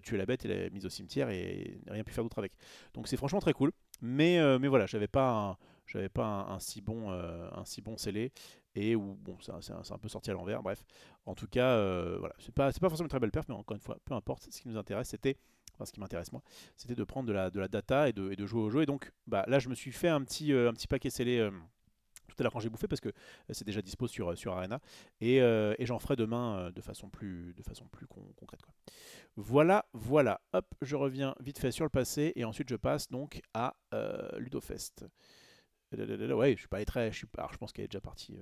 tué la bête et la mise au cimetière et rien pu faire d'autre avec. Donc c'est franchement très cool. Mais voilà, j'avais pas un si bon scellé, et où bon c'est un peu sorti à l'envers. Bref, en tout cas voilà, c'est pas forcément une très belle perf, mais encore une fois, peu importe. Ce qui nous intéresse, c'était, enfin ce qui m'intéresse moi, c'était de prendre de la data et de jouer au jeu. Et donc bah, là je me suis fait un petit paquet scellé tout à l'heure quand j'ai bouffé, parce que c'est déjà dispo sur Arena, et j'en ferai demain de façon plus concrète quoi. Voilà, hop, je reviens vite fait sur le passé et ensuite je passe donc à Ludofest. Ouais, je suis pas allé très. Alors je pense qu'elle est déjà partie,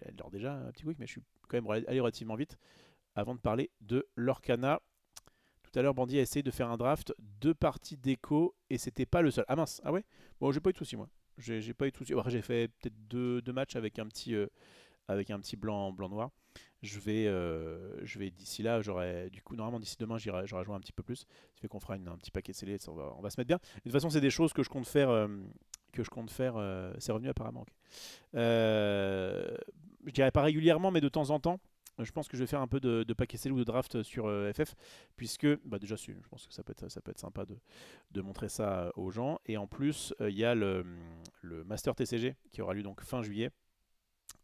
elle dort déjà un petit quick, mais je suis quand même allé relativement vite avant de parler de l'Orcana. Tout à l'heure, Bandit a essayé de faire un draft, 2 parties d'écho, et c'était pas le seul. Ah mince, ah ouais. Bon, j'ai pas eu de soucis moi. J'ai pas eu de soucis. Après, j'ai fait peut-être deux matchs avec un petit blanc-noir. Je vais d'ici là, du coup, normalement d'ici demain, j'aurai joué un petit peu plus. Ça fait qu'on fera un petit paquet scellé, on va se mettre bien. De toute façon, c'est des choses que je compte faire. C'est revenu apparemment. Okay. Je dirais pas régulièrement, mais de temps en temps. Je pense que je vais faire un peu de paquet scellé ou de draft sur FF, puisque bah déjà, je pense que ça peut être sympa de montrer ça aux gens. Et en plus, il y a le Master TCG qui aura lieu donc fin juillet,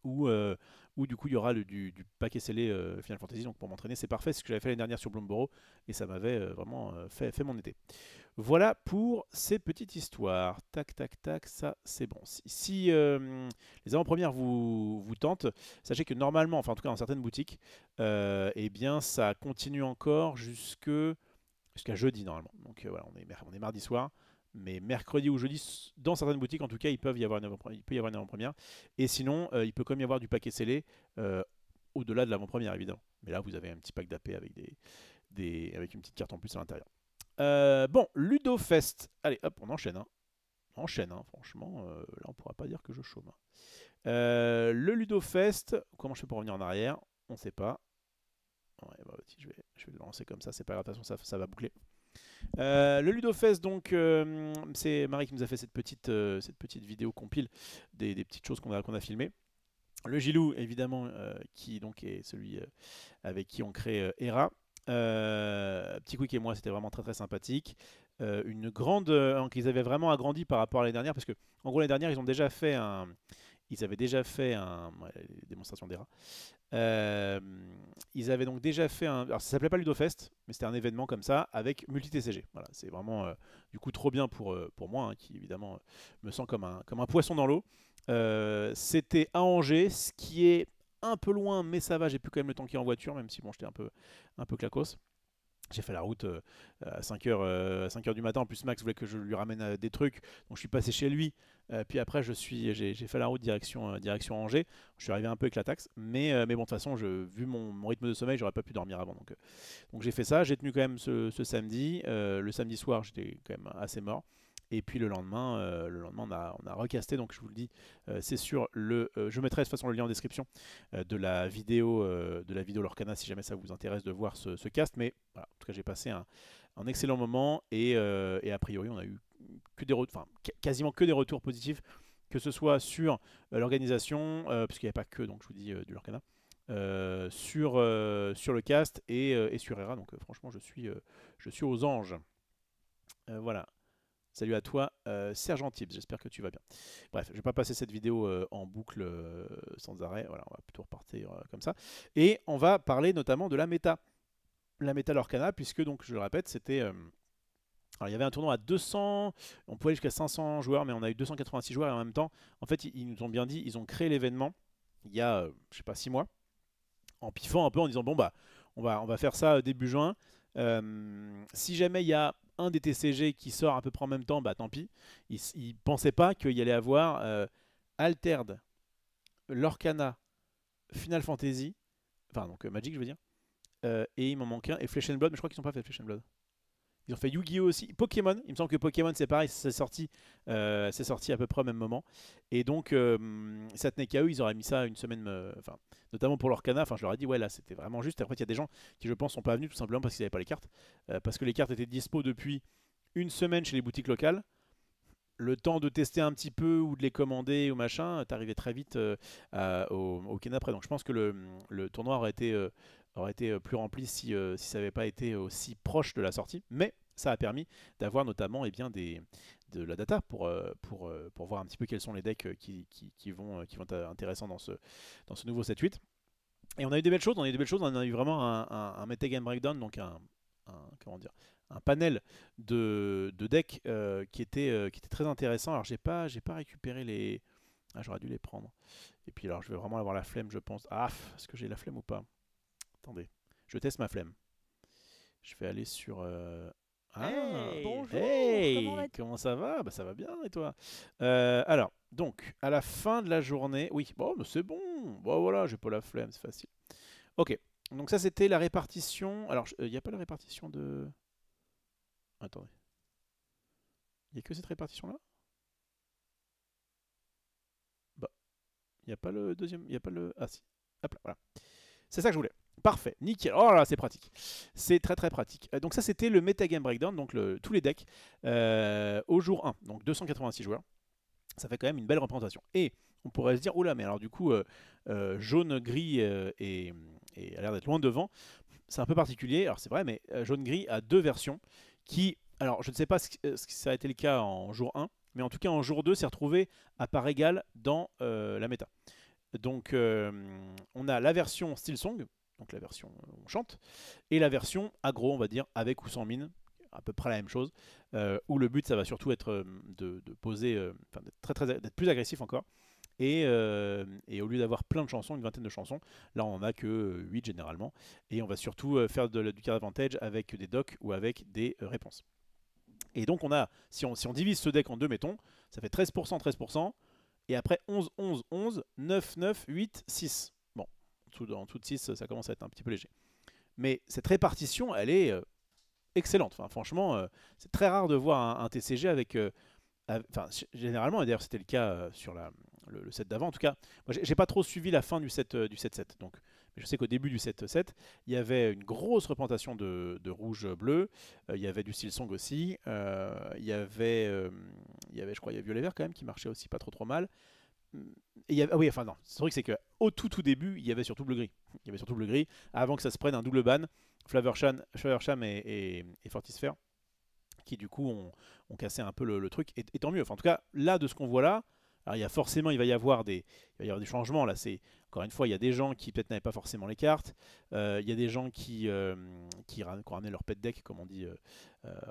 où du coup il y aura du paquet scellé Final Fantasy. Donc pour m'entraîner c'est parfait, c'est ce que j'avais fait l'année dernière sur Bloomborough et ça m'avait vraiment fait mon été. Voilà pour ces petites histoires. Tac tac tac, ça c'est bon. Si les avant-premières vous tentent, sachez que normalement, enfin en tout cas dans certaines boutiques, eh bien ça continue encore jusqu'à jeudi normalement. Donc voilà, on est mardi soir. Mais mercredi ou jeudi, dans certaines boutiques en tout cas, il peut y avoir une avant-première. Et sinon, il peut quand même y avoir du paquet scellé au-delà de l'avant-première évidemment. Mais là, vous avez un petit pack d'AP avec avec une petite carte en plus à l'intérieur. Bon, Ludofest. Allez, hop, on enchaîne. On enchaîne, franchement. Là, on pourra pas dire que je chôme. Le Ludofest, comment je fais pour revenir en arrière? On ne sait pas. Ouais, bah, je vais le lancer comme ça, c'est pas grave, de toute façon, ça va boucler. Le Ludofest, donc, c'est Marie qui nous a fait cette petite vidéo compile des petites choses qu'on a filmées. Le Gilou, évidemment, qui donc est celui avec qui on crée Hera. Petit Quick et moi, c'était vraiment très très sympathique. Une grande, ils avaient vraiment agrandi par rapport à l'année dernière, parce que en gros l'année dernière ils avaient déjà fait une démonstration d'Hera. Euh, Ils avaient donc déjà fait un. Alors ça s'appelait pas Ludofest, mais c'était un événement comme ça avec multi-TCG. Voilà, c'est vraiment du coup trop bien pour moi, hein, qui évidemment me sent comme un poisson dans l'eau. C'était à Angers, ce qui est un peu loin, mais ça va, j'ai plus quand même le temps qu'il y a en voiture, même si bon, j'étais un peu claquos. J'ai fait la route à 5 heures du matin. En plus, Max voulait que je lui ramène des trucs. Donc, je suis passé chez lui. Puis après, j'ai fait la route direction Angers. Je suis arrivé un peu avec la taxe. Mais bon, de toute façon, vu mon rythme de sommeil, j'aurais pas pu dormir avant. Donc j'ai fait ça. J'ai tenu quand même ce samedi. Le samedi soir, j'étais quand même assez mort. Et puis le lendemain on a recasté, donc je vous le dis, c'est sur je mettrai de toute façon le lien en description de la vidéo Lorcana si jamais ça vous intéresse de voir ce cast. Mais voilà, en tout cas j'ai passé un excellent moment et a priori on a eu quasiment que des retours positifs, que ce soit sur l'organisation, puisqu'il n'y avait pas que, donc je vous dis, du Lorcana, sur le cast et sur ERA. Donc franchement je suis aux anges. Voilà. Salut à toi, Sergent Tibbs, j'espère que tu vas bien. Bref, je ne vais pas passer cette vidéo en boucle sans arrêt. Voilà, on va plutôt repartir comme ça. Et on va parler notamment de la méta. La méta Lorcana, puisque, donc, je le répète, c'était. Alors, il y avait un tournoi à 200, on pouvait aller jusqu'à 500 joueurs, mais on a eu 286 joueurs. Et en même temps, en fait, ils nous ont bien dit, ils ont créé l'événement il y a, je sais pas, 6 mois, en piffant un peu, en disant, bon, bah, on va faire ça début juin. Si jamais il y a un des TCG qui sort à peu près en même temps, bah tant pis. Ils ne pensaient pas qu'il y allait avoir Altered, Lorcana, Final Fantasy, enfin donc Magic je veux dire, et il m'en manque un, et Flesh and Blood, mais je crois qu'ils n'ont pas fait Flesh and Blood. Ils ont fait Yu-Gi-Oh aussi. Pokémon, il me semble que Pokémon c'est pareil, c'est sorti à peu près au même moment. Et donc, ça tenait qu'à eux, ils auraient mis ça une semaine, enfin, notamment pour l'Orcana. Enfin, je leur ai dit, ouais, là c'était vraiment juste. Et en fait, il y a des gens qui, je pense, sont pas venus tout simplement parce qu'ils n'avaient pas les cartes. Parce que les cartes étaient dispo depuis une semaine chez les boutiques locales. Le temps de tester un petit peu ou de les commander ou machin, t'arrivais très vite au week-end après. Donc je pense que le tournoi aurait été plus rempli si ça n'avait pas été aussi proche de la sortie. Mais ça a permis d'avoir notamment de la data pour voir un petit peu quels sont les decks qui vont être intéressants dans ce nouveau 7-8. Et on a eu des belles choses, on a eu vraiment un metagame breakdown, donc comment dire, un panel de decks qui était très intéressant. Alors j'ai pas récupéré les. Ah, j'aurais dû les prendre. Et puis alors je vais vraiment avoir la flemme, je pense. Ah, est-ce que j'ai la flemme ou pas? Attendez, je teste ma flemme. Je vais aller sur. Ah,
Hey, bonjour, comment
hey,
vas-tu?
comment ça va? Bah ça va bien et toi? Alors, donc, à la fin de la journée, oui, bon, mais c'est bon. Bon voilà, j'ai pas la flemme, c'est facile. Ok, donc ça c'était la répartition. Alors, il n'y a pas la répartition de. Attendez, il n'y a que cette répartition-là? Bah, il n'y a pas le deuxième. Il n'y a pas le. Ah si. Hop là, voilà. C'est ça que je voulais. Parfait, nickel. Oh là là, c'est pratique. C'est très très pratique. Donc ça c'était le metagame breakdown, donc tous les decks au jour 1, donc 286 joueurs. Ça fait quand même une belle représentation. Et on pourrait se dire, oula, mais alors du coup, jaune-gris a l'air d'être loin devant. C'est un peu particulier, alors c'est vrai, mais jaune-gris a deux versions qui, alors je ne sais pas si ça a été le cas en jour 1, mais en tout cas en jour 2, c'est retrouvé à part égale dans la méta. Donc on a la version Steel Song, donc la version on chante, et la version aggro, on va dire, avec ou sans mine, à peu près la même chose, où le but ça va surtout être de poser, d'être plus agressif encore. Et au lieu d'avoir plein de chansons, une vingtaine de chansons, là on n'en a que 8 généralement. Et on va surtout faire du card advantage avec des docks ou avec des réponses. Et donc on a, si on divise ce deck en deux, mettons, ça fait 13%, 13%. Et après 11, 11, 11, 9, 9, 8, 6. Bon, en dessous de 6, ça commence à être un petit peu léger. Mais cette répartition, elle est excellente. Enfin, franchement, c'est très rare de voir un TCG avec enfin, généralement, et d'ailleurs c'était le cas sur le set d'avant, en tout cas, moi j'ai pas trop suivi la fin du set du 7-7, donc mais je sais qu'au début du 7-7, il y avait une grosse représentation de rouge-bleu, il y avait du style song aussi, il y avait, je crois, il y a violet-vert quand même qui marchait aussi pas trop trop mal. Ah oui, enfin non, c'est vrai que c'est que au tout début, il y avait surtout bleu-gris. Il y avait surtout bleu-gris, avant que ça se prenne un double ban, Flaversham et Fortisphere qui du coup ont cassé un peu le truc. Et tant mieux. Enfin, en tout cas, là, de ce qu'on voit là, Alors forcément, il va y avoir des changements là. Encore une fois, il y a des gens qui peut-être n'avaient pas forcément les cartes. Il y a des gens qui ont ramené leur pet deck, comme on dit.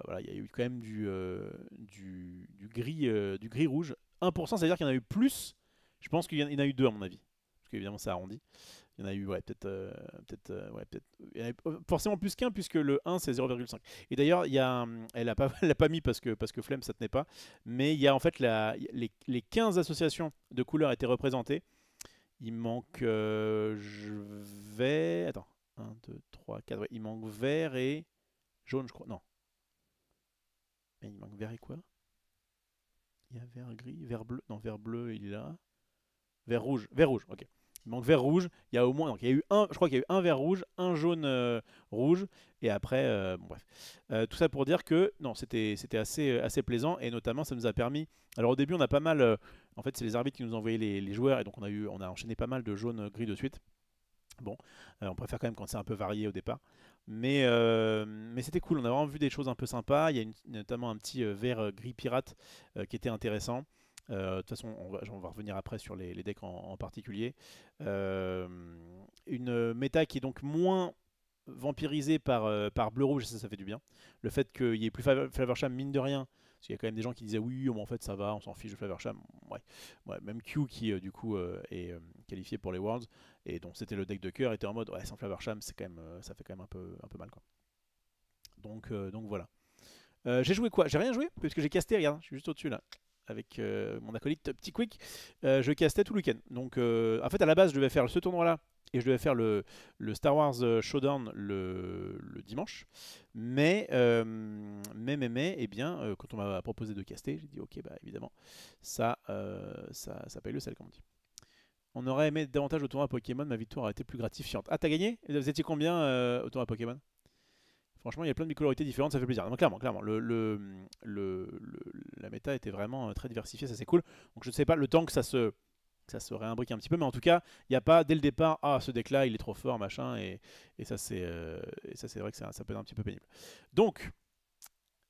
Voilà, il y a eu quand même du gris rouge. 1%, ça veut dire qu'il y en a eu plus. Je pense qu'il y en a eu deux à mon avis. Parce qu'évidemment, ça arrondit. Il y en a eu, ouais, il y en a eu forcément plus qu'un, puisque le 1 c'est 0,5. Et d'ailleurs, elle l'a pas mis parce que Flemme ça tenait pas, mais il y a en fait les 15 associations de couleurs étaient représentées. Il manque, je vais. Attends, 1, 2, 3, 4. Ouais, il manque vert et jaune, je crois. Non. Mais il manque vert et quoi? Il y a vert gris, vert bleu. Non, vert bleu, il est là. Vert rouge, ok. Il manque vert rouge. Il y a au moins, donc il y a eu un, je crois qu'il y a eu un vert rouge, un jaune rouge, et après, bon bref. Tout ça pour dire que non, c'était assez plaisant, et notamment ça nous a permis. Alors au début, on a pas mal. En fait, c'est les arbitres qui nous ont envoyé les joueurs, et donc on a enchaîné pas mal de jaune gris de suite. Bon, on préfère quand même quand c'est un peu varié au départ. Mais c'était cool, on a vraiment vu des choses un peu sympas. Il y a notamment un petit vert gris pirate qui était intéressant. De toute façon, on va revenir après sur les decks en particulier. Euh, une méta qui est donc moins vampirisée par bleu-rouge, ça fait du bien. Le fait qu'il n'y ait plus Flaversham, mine de rien, parce qu'il y a quand même des gens qui disaient oui, mais en fait ça va, on s'en fiche de Flaversham. Ouais. Ouais, même Q qui du coup est qualifié pour les Worlds et donc c'était le deck de cœur était en mode ouais, sans Flaversham c'est quand même ça fait quand même un peu mal quoi. Donc voilà. J'ai joué quoi? J'ai rien joué puisque j'ai casté, regarde, je suis juste au-dessus là avec mon acolyte Petit Quick. Je castais tout le week-end. Donc en fait à la base je devais faire ce tournoi là et je devais faire le Star Wars Showdown le dimanche. Mais eh bien, quand on m'a proposé de caster, j'ai dit ok, bah évidemment, ça paye le sel, comme on dit. On aurait aimé davantage au tournoi Pokémon, ma victoire aurait été plus gratifiante. Ah, t'as gagné? Vous étiez combien au tournoi Pokémon? Franchement, il y a plein de bicolorités différentes, ça fait plaisir. Donc, clairement, la méta était vraiment très diversifiée, ça c'est cool. Donc je ne sais pas le temps que ça se réimbrique un petit peu, mais en tout cas, il n'y a pas dès le départ, ah ce deck là il est trop fort, machin, et ça c'est vrai que ça peut être un petit peu pénible. Donc,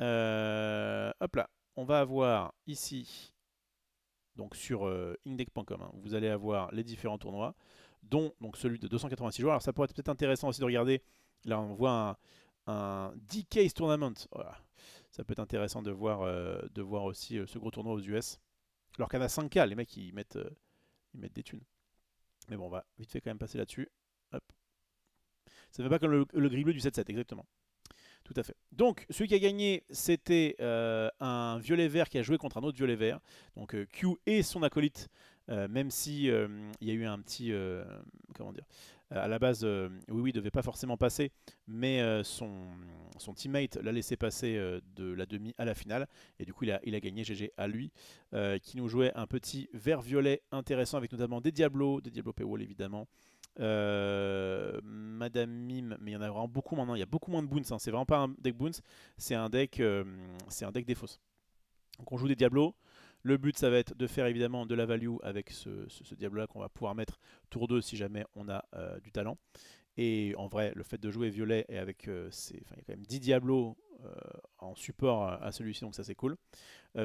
hop là, on va avoir ici, donc sur index.com, hein, vous allez avoir les différents tournois, dont donc celui de 286 joueurs. Alors ça pourrait être peut-être intéressant aussi de regarder, là on voit un DK's Tournament, voilà. Ça peut être intéressant de voir aussi ce gros tournoi aux US. Alors qu'il y en a 5K, les mecs ils mettent des thunes. Mais bon, on va vite fait quand même passer là-dessus. Hop. Ça fait pas comme le gris bleu du 7-7, exactement. Tout à fait. Donc, celui qui a gagné, c'était un violet-vert qui a joué contre un autre violet-vert. Donc, Q et son acolyte, même si il y a eu un petit... comment dire à la base, oui, devait pas forcément passer, mais son teammate l'a laissé passer de la demi à la finale. Et du coup, il a gagné GG à lui, qui nous jouait un petit vert-violet intéressant avec notamment des Diablos Paywall évidemment. Madame Mime, mais il y en a vraiment beaucoup maintenant. Il y a beaucoup moins de boons. Hein. C'est vraiment pas un deck boons, c'est un deck des fausses. Donc on joue des Diablos. Le but, ça va être de faire évidemment de la value avec ce Diablo-là qu'on va pouvoir mettre tour 2 si jamais on a du talent. Et en vrai, le fait de jouer violet et avec, il y a quand même 10 Diablos en support à celui-ci, donc ça c'est cool.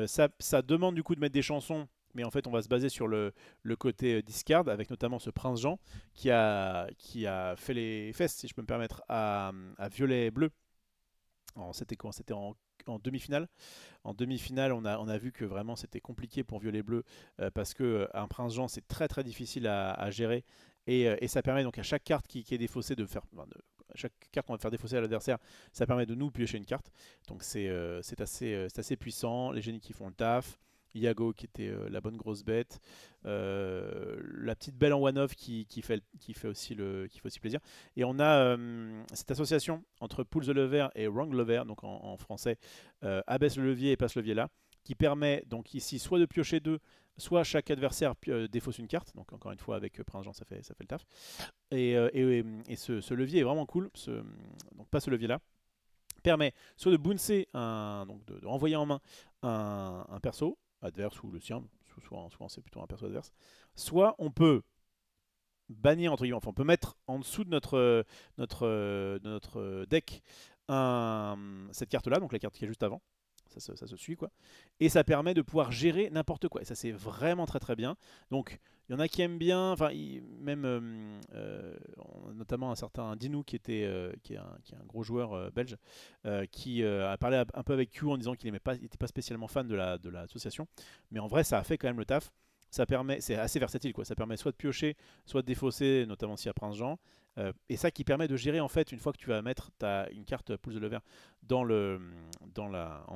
Ça demande du coup de mettre des chansons, mais en fait on va se baser sur le côté discard, avec notamment ce Prince Jean qui a fait les fesses, si je peux me permettre, à violet-bleu. C'était quoi? C'était en demi-finale. En demi-finale, on a vu que vraiment c'était compliqué pour violet-bleu parce que un Prince Jean c'est très très difficile à gérer et ça permet donc à chaque carte qui est défaussée de faire. À chaque carte qu'on va faire défausser à l'adversaire, ça permet de nous piocher une carte. Donc c'est assez puissant. Les génies qui font le taf. Iago qui était la bonne grosse bête. La petite belle en one-off qui fait aussi plaisir. Et on a cette association entre Pull the Lever et Wrong Lever, donc en français, abaisse le levier et passe le levier là, qui permet donc ici soit de piocher deux, soit chaque adversaire défausse une carte. Donc encore une fois avec Prince Jean ça fait le taf. Et ce levier est vraiment cool. Donc pas ce levier là. Permet soit de bouncer, donc de renvoyer en main un perso adverse ou le sien, souvent c'est plutôt un perso adverse, soit on peut bannir, entre guillemets, enfin on peut mettre en dessous de notre deck cette carte là, donc la carte qui est juste avant. ça se suit quoi. Et ça permet de pouvoir gérer n'importe quoi. Et ça c'est vraiment très très bien. Donc il y en a qui aiment bien, enfin même notamment un certain Dinou qui est un gros joueur belge qui a parlé un peu avec Q en disant qu'il n'était pas spécialement fan de l'association. Mais en vrai ça a fait quand même le taf. Ça permet, c'est assez versatile quoi. Ça permet soit de piocher, soit de défausser, notamment s'il y a Prince Jean. Et ça qui permet de gérer en fait une fois que tu vas mettre une carte Pulse de Lever en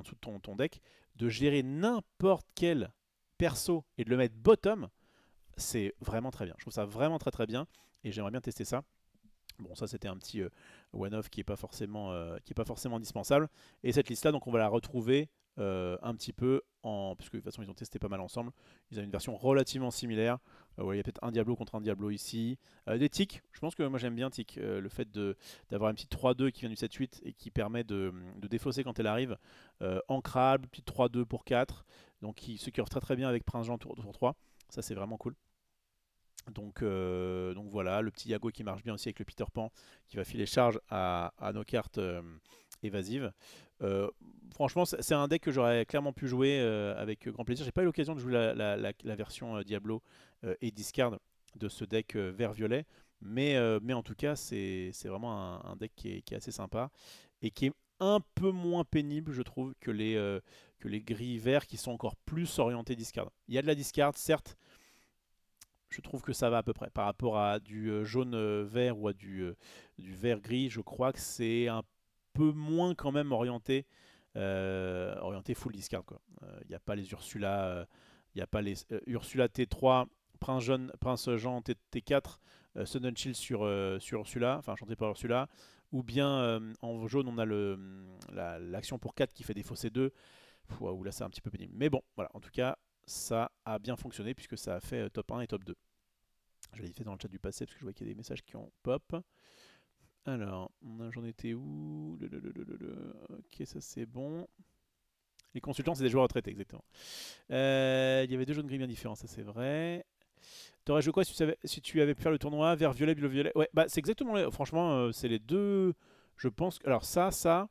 dessous de ton deck, de gérer n'importe quel perso et de le mettre bottom, c'est vraiment très bien. Je trouve ça vraiment très très bien et j'aimerais bien tester ça. Bon, ça c'était un petit one-off qui est pas forcément indispensable. Et cette liste-là, donc on va la retrouver un petit peu puisque de toute façon ils ont testé pas mal ensemble. Ils ont une version relativement similaire. Ouais, il y a peut-être un Diablo contre un Diablo ici. Des ticks, je pense que moi j'aime bien tick. Le fait d'avoir une petite 3-2 qui vient du 7-8 et qui permet de défausser quand elle arrive. Ancrable, petite 3-2 pour 4. Donc ce qui offre très très bien avec Prince Jean tour 3. Ça c'est vraiment cool. Donc voilà, le petit Yago qui marche bien aussi avec le Peter Pan qui va filer charge à nos cartes évasives. Euh, Franchement, c'est un deck que j'aurais clairement pu jouer avec grand plaisir. J'ai pas eu l'occasion de jouer la version Diablo et Discard de ce deck vert-violet, mais en tout cas, c'est vraiment un deck qui est assez sympa et qui est un peu moins pénible, je trouve, que les gris verts qui sont encore plus orientés discard. Il y a de la discard, certes. Je trouve que ça va à peu près. Par rapport à du jaune-vert ou à du vert-gris, je crois que c'est un peu moins quand même orienté full discard. Il n'y a pas les Ursula, il n'y a pas les Ursula T3, Prince Jean T4, Sudden Chill sur Ursula, enfin chanté par Ursula. Ou bien en jaune, on a l'action pour 4 qui fait défausser 2. Ouh, là, c'est un petit peu pénible. Mais bon, voilà, en tout cas, ça a bien fonctionné puisque ça a fait top 1 et top 2. Je l'ai fait dans le chat du passé parce que je vois qu'il y a des messages qui ont pop. Alors, j'en étais où? Ok, ça c'est bon. Les consultants, c'est des joueurs retraités, exactement. Il y avait deux jaunes gris bien différents, ça c'est vrai. T'aurais joué quoi si tu avais pu faire le tournoi vert violet, bleu violet? Ouais, bah c'est exactement. Franchement, c'est les deux. Je pense. Alors, ça.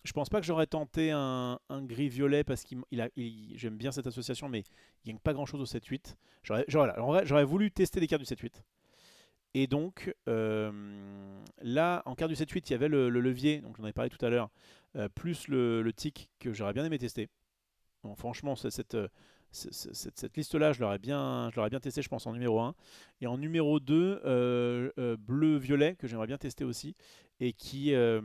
Je pense pas que j'aurais tenté un gris-violet parce j'aime bien cette association, mais il gagne pas grand chose au 7-8. J'aurais voulu tester des cartes du 7-8. Et donc, là, en carte du 7-8, il y avait le levier, donc j'en avais parlé tout à l'heure, plus le tic que j'aurais bien aimé tester. Bon, franchement, cette liste-là, je l'aurais bien testé, je pense, en numéro 1. Et en numéro 2, bleu-violet, que j'aimerais bien tester aussi, et qui a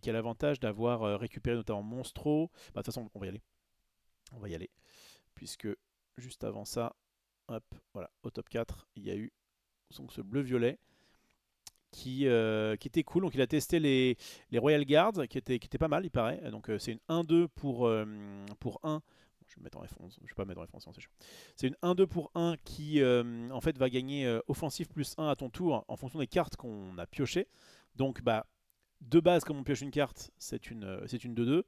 l'avantage d'avoir récupéré notamment Monstro. Bah, de toute façon, on va y aller. On va y aller. Puisque juste avant ça, hop, voilà, au top 4, il y a eu donc, ce bleu-violet qui était cool. Donc il a testé les Royal Guards, qui étaient pas mal, il paraît. Donc c'est une 1-2 pour 1. Je vais mettre en référence, je vais pas mettre en référence, c'est chiant. C'est une 1-2 pour 1 qui en fait va gagner offensif plus 1 à ton tour en fonction des cartes qu'on a piochées. Donc bah de base, comme on pioche une carte, c'est une 2-2,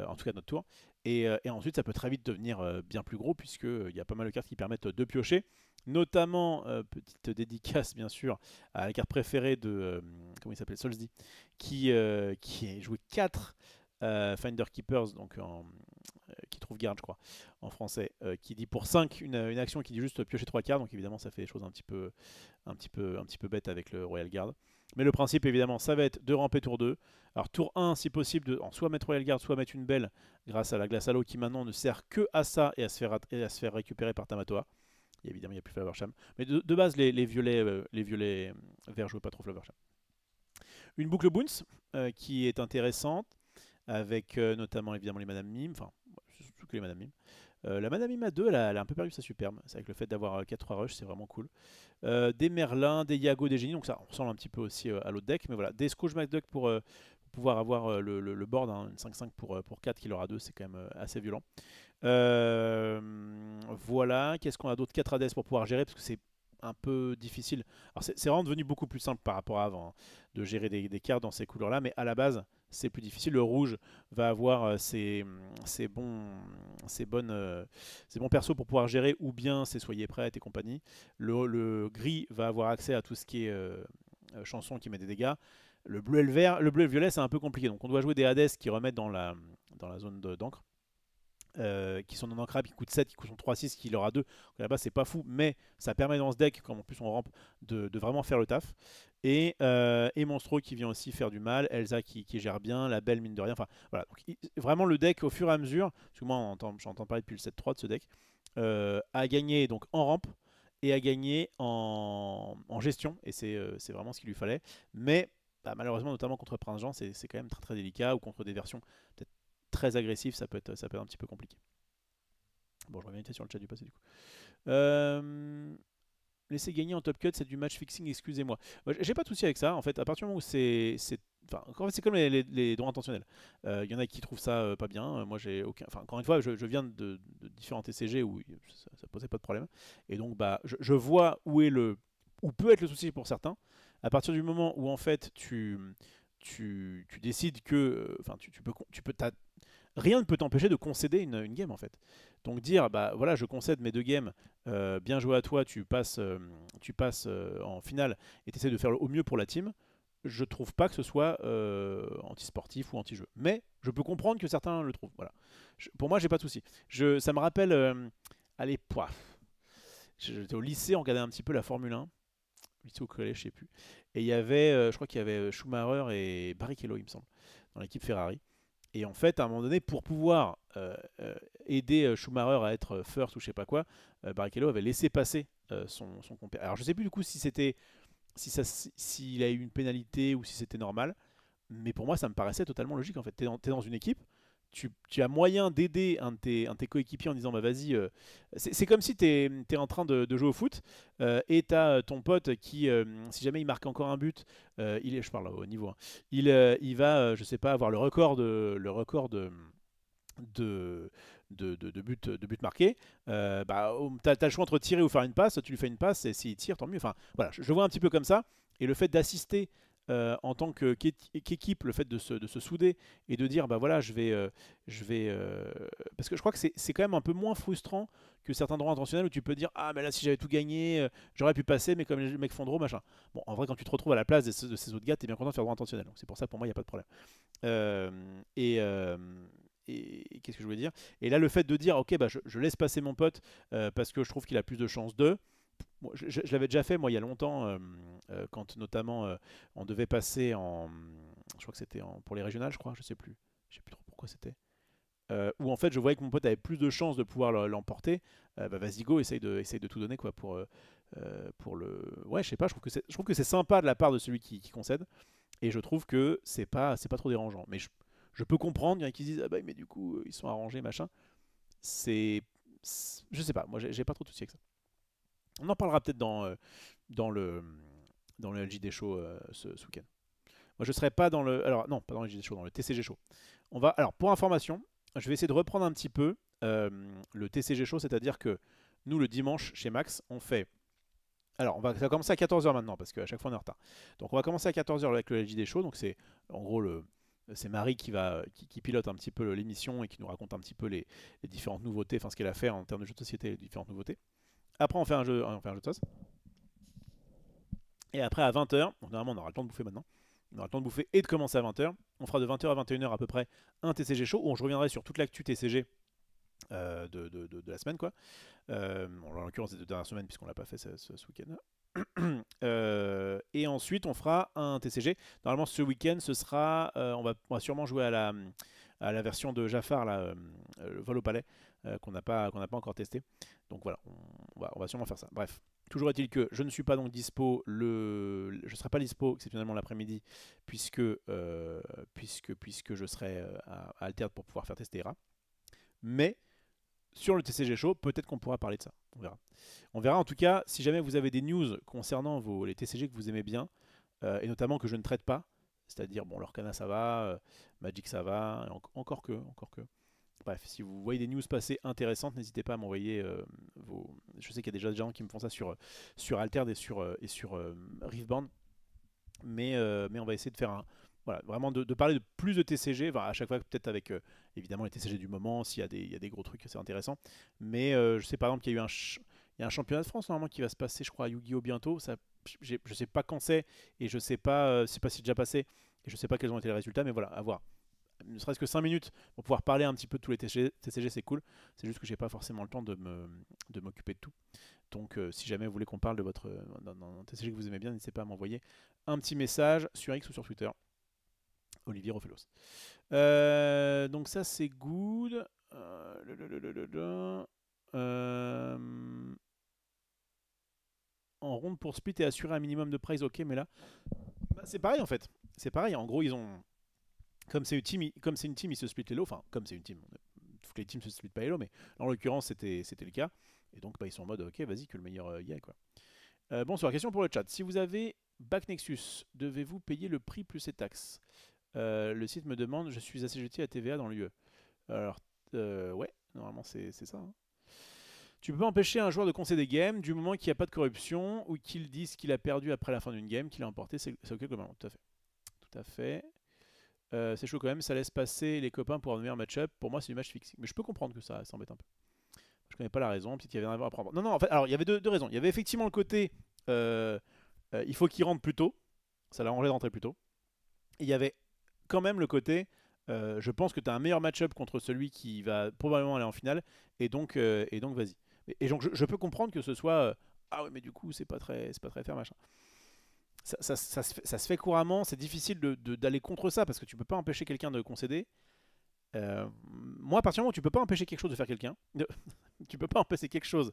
en tout cas de notre tour. Et ensuite, ça peut très vite devenir bien plus gros, puisqu'il y a pas mal de cartes qui permettent de piocher. Notamment, petite dédicace bien sûr, à la carte préférée de, comment il s'appelle, Solsdi, qui a joué 4 Finder Keepers, donc qui trouve garde, je crois, en français, qui dit pour 5 une action qui dit juste piocher 3 cartes, donc évidemment ça fait des choses un petit peu bêtes avec le Royal Guard. Mais le principe évidemment ça va être de ramper tour 2. Alors tour 1 si possible de soit mettre Royal Guard, soit mettre une belle grâce à la glace à l'eau qui maintenant ne sert que à ça et à se faire récupérer par Tamatoa. Et évidemment il n'y a plus Flowersham. Mais de base les violets verts jouent pas trop Flowersham. Une boucle Boons qui est intéressante avec notamment évidemment les Madame Mime, enfin surtout que les Madame Mime. La Madame Mime à 2, elle a un peu perdu sa superbe. C'est avec le fait d'avoir 4-3 rush, c'est vraiment cool. Des Merlins, des Yago, des Génies, donc ça ressemble un petit peu aussi à l'autre deck. Mais voilà, des Scrooge McDuck pour pouvoir avoir le board, hein, une 5-5 pour 4 qui leur a 2, c'est quand même assez violent. Voilà, qu'est-ce qu'on a d'autre? 4 Hades pour pouvoir gérer, parce que c'est un peu difficile. Alors c'est vraiment devenu beaucoup plus simple par rapport à avant, hein, de gérer des cartes dans ces couleurs-là, mais à la base, c'est plus difficile. Le rouge va avoir ses bons persos pour pouvoir gérer, ou bien ses soyez prêts et compagnie. Le gris va avoir accès à tout ce qui est chanson qui met des dégâts. Le bleu et le vert, le bleu et le violet, c'est un peu compliqué. Donc on doit jouer des Hades qui remettent dans dans la zone d'encre. Qui sont non ancrables, qui coûtent 7, qui coûtent 3-6, qui leur a 2. Là-bas, c'est pas fou, mais ça permet dans ce deck, comme en plus on rampe, de vraiment faire le taf. Et Monstro qui vient aussi faire du mal, Elsa qui gère bien, la belle mine de rien. Enfin, voilà. Donc, vraiment, le deck, au fur et à mesure, parce que moi, j'entends parler depuis le 7-3 de ce deck, a gagné donc, en rampe et a gagné en gestion. Et c'est vraiment ce qu'il lui fallait. Mais bah, malheureusement, notamment contre Prince Jean, c'est quand même très très délicat, ou contre des versions peut-être très agressif, ça peut être un petit peu compliqué. Bon, je reviens sur le chat du passé du coup. Laisser gagner en top cut, c'est du match fixing, excusez-moi. J'ai pas de souci avec ça, en fait, à partir du moment où enfin, c'est comme les droits intentionnels. Il y en a qui trouvent ça pas bien. Moi, j'ai aucun. Enfin, encore une fois, je viens de différents TCG où ça posait pas de problème. Et donc, bah, je vois où peut être le souci pour certains. À partir du moment où en fait tu décides que, enfin, rien ne peut t'empêcher de concéder une game en fait. Donc dire, bah voilà, je concède mes 2 games, bien joué à toi, tu passes en finale et tu essaies de faire au mieux pour la team, je trouve pas que ce soit anti-sportif ou anti-jeu. Mais je peux comprendre que certains le trouvent. Voilà. Pour moi, j'ai pas de souci. Ça me rappelle, allez, j'étais au lycée, on regardait un petit peu la Formule 1. Lycée au collège, je sais plus. Et il y avait, je crois qu'il y avait Schumacher et Barrichello, il me semble, dans l'équipe Ferrari. Et en fait, à un moment donné, pour pouvoir aider Schumacher à être first ou je sais pas quoi, Barrichello avait laissé passer son compère. Alors je sais plus du coup s'il a eu une pénalité ou si c'était normal, mais pour moi ça me paraissait totalement logique en fait. T'es dans une équipe, tu as moyen d'aider un de tes coéquipiers en disant bah vas-y, c'est comme si tu es en train de jouer au foot et tu as ton pote qui, si jamais il marque encore un but, je parle au niveau, hein, il va, je sais pas, avoir de, de buts marqués. Bah, tu as le choix entre tirer ou faire une passe, tu lui fais une passe et s'il tire, tant mieux. Enfin, voilà, je vois un petit peu comme ça. Et le fait d'assister en tant qu'équipe, le fait de se souder et de dire bah voilà, parce que je crois que c'est quand même un peu moins frustrant que certains droits intentionnels où tu peux dire ah mais là si j'avais tout gagné, j'aurais pu passer, mais comme les mecs font trop machin. Bon, en vrai, quand tu te retrouves à la place de ces autres gars, t'es bien content de faire droit intentionnel. Donc c'est pour ça pour moi il n'y a pas de problème. Euh, et, euh, et qu'est-ce que je voulais dire? Et là, le fait de dire, ok, bah, je laisse passer mon pote parce que je trouve qu'il a plus de chances de. Bon, je l'avais déjà fait, moi, il y a longtemps, quand notamment on devait passer en. Je crois que c'était pour les régionales, je crois, je sais plus trop pourquoi c'était. Où en fait, je voyais que mon pote avait plus de chances de pouvoir l'emporter. Bah, vas-y, go, essaye de tout donner, quoi, pour le. Ouais, je sais pas, je trouve que c'est sympa de la part de celui qui concède. Et je trouve que c'est pas trop dérangeant. Mais je peux comprendre, il y en a qui se disent ah bah mais du coup ils sont arrangés machin. C'est je sais pas, moi j'ai pas trop de soucis avec ça. On en parlera peut-être dans le dans le LJD Show ce week-end. Moi je serai pas dans le alors non pas dans le LJD Show, dans le TCG Show. On va alors pour information, je vais essayer de reprendre un petit peu le TCG Show, c'est-à-dire que nous le dimanche chez Max on fait alors, ça va commencer à 14h maintenant, parce qu'à chaque fois on est en retard. Donc on va commencer à 14h avec le LJD Show. Donc c'est en gros c'est Marie qui pilote un petit peu l'émission et qui nous raconte un petit peu les différentes nouveautés, enfin ce qu'elle a fait en termes de jeux de société, les différentes nouveautés. Après on fait un jeu de sauce. Et après à 20h, donc normalement on aura le temps de bouffer maintenant. On aura le temps de bouffer et de commencer à 20h. On fera de 20h à 21h à peu près un TCG Show où je reviendrai sur toute l'actu TCG de la semaine quoi. En l'occurrence des 2 dernières semaines puisqu'on l'a pas fait ce week-end. Et ensuite on fera un TCG. Normalement ce week-end ce sera, on va sûrement jouer à la version de Jafar là, le vol au palais qu'on n'a pas encore testé. Donc voilà, on va sûrement faire ça. Bref. Toujours est-il que je ne suis pas donc dispo je ne serai pas dispo exceptionnellement l'après-midi puisque je serai à Alter pour pouvoir faire tester ERA. Mais sur le TCG Show, peut-être qu'on pourra parler de ça. On verra. On verra en tout cas si jamais vous avez des news concernant les TCG que vous aimez bien, et notamment que je ne traite pas, c'est-à-dire bon, l'Orcana ça va, Magic ça va, encore que. Bref, si vous voyez des news passer intéressantes, n'hésitez pas à m'envoyer vos. Je sais qu'il y a déjà des gens qui me font ça sur Altered et sur Riftbound, mais on va essayer de faire un. Voilà, vraiment de parler de plus de TCG, enfin, à chaque fois peut-être avec évidemment les TCG du moment, s'il y a des gros trucs, c'est intéressant. Mais je sais par exemple qu'il y a eu il y a un championnat de France normalement qui va se passer, je crois, à Yu-Gi-Oh bientôt. Ça, je sais pas quand c'est et je sais pas si c'est déjà passé et je sais pas quels ont été les résultats, mais voilà, à voir. ne serait-ce que 5 minutes pour pouvoir parler un petit peu de tous les TCG, c'est cool. C'est juste que j'ai pas forcément le temps de m'occuper de tout. Donc si jamais vous voulez qu'on parle de votre d'un TCG que vous aimez bien, n'hésitez pas à m'envoyer un petit message sur X ou sur Twitter. Olivier Rofelos. Donc ça c'est good. En ronde pour split et assurer un minimum de prize, ok, mais là, bah, c'est pareil en fait. C'est pareil, en gros ils ont... Comme c'est une team, ils se split les lots. Enfin, comme c'est une team, toutes les teams se split pas les lots, mais en l'occurrence c'était le cas. Et donc bah, ils sont en mode ok, vas-y, que le meilleur y aille quoi. Bonsoir, question pour le chat. Si vous avez Back Nexus, devez-vous payer le prix plus les taxes? Le site me demande, je suis assujetti à TVA dans l'UE. Alors, ouais, normalement c'est ça. Hein. Tu peux pas empêcher un joueur de concéder game du moment qu'il n'y a pas de corruption ou qu'il dise qu'il a perdu après la fin d'une game, qu'il a emporté, c'est ok globalement. Tout à fait. Tout à fait. C'est chaud quand même, ça laisse passer les copains pour un meilleur match-up. Pour moi, c'est du match fixing. Mais je peux comprendre que ça embête un peu. Je connais pas la raison, peut-être qu'il y avait un à prendre. Non, non, en fait, alors il y avait deux raisons. Il y avait effectivement le côté il faut qu'il rentre plus tôt. Ça l'arrangeait d'entrer plus tôt. Et il y avait quand même le côté je pense que tu as un meilleur match-up contre celui qui va probablement aller en finale. Et donc vas-y. Et donc je peux comprendre que ce soit ah ouais, mais du coup, c'est pas très fair, machin. Ça se fait couramment, c'est difficile d'aller contre ça parce que tu peux pas empêcher quelqu'un de concéder. Moi, à partir du moment où tu peux pas empêcher quelque chose de faire tu peux pas empêcher quelque chose,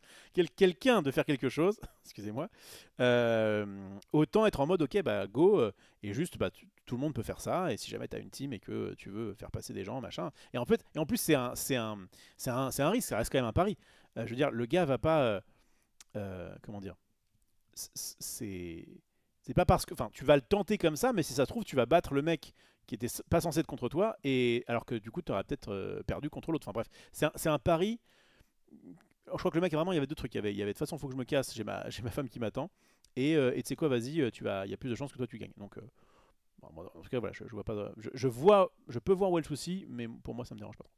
quelqu'un de faire quelque chose, excusez-moi, autant être en mode ok, bah go, et juste bah, tout le monde peut faire ça, et si jamais tu as une team et que tu veux faire passer des gens, machin. Et en plus, c'est un risque, ça reste quand même un pari. Je veux dire, le gars va pas. Comment dire c'est pas parce que. Enfin, tu vas le tenter comme ça, mais si ça se trouve, tu vas battre le mec qui était pas censé être contre toi, et alors que du coup, tu auras peut-être perdu contre l'autre. Enfin bref, c'est un pari. Je crois que le mec, vraiment, il y avait deux trucs. Il y avait de toute façon, il faut que je me casse, j'ai ma femme qui m'attend. Et tu sais quoi, vas-y, il y a plus de chances que toi tu gagnes. Donc, bon, moi, en tout cas, voilà, je vois pas. Je peux voir où est le souci, mais pour moi, ça me dérange pas trop.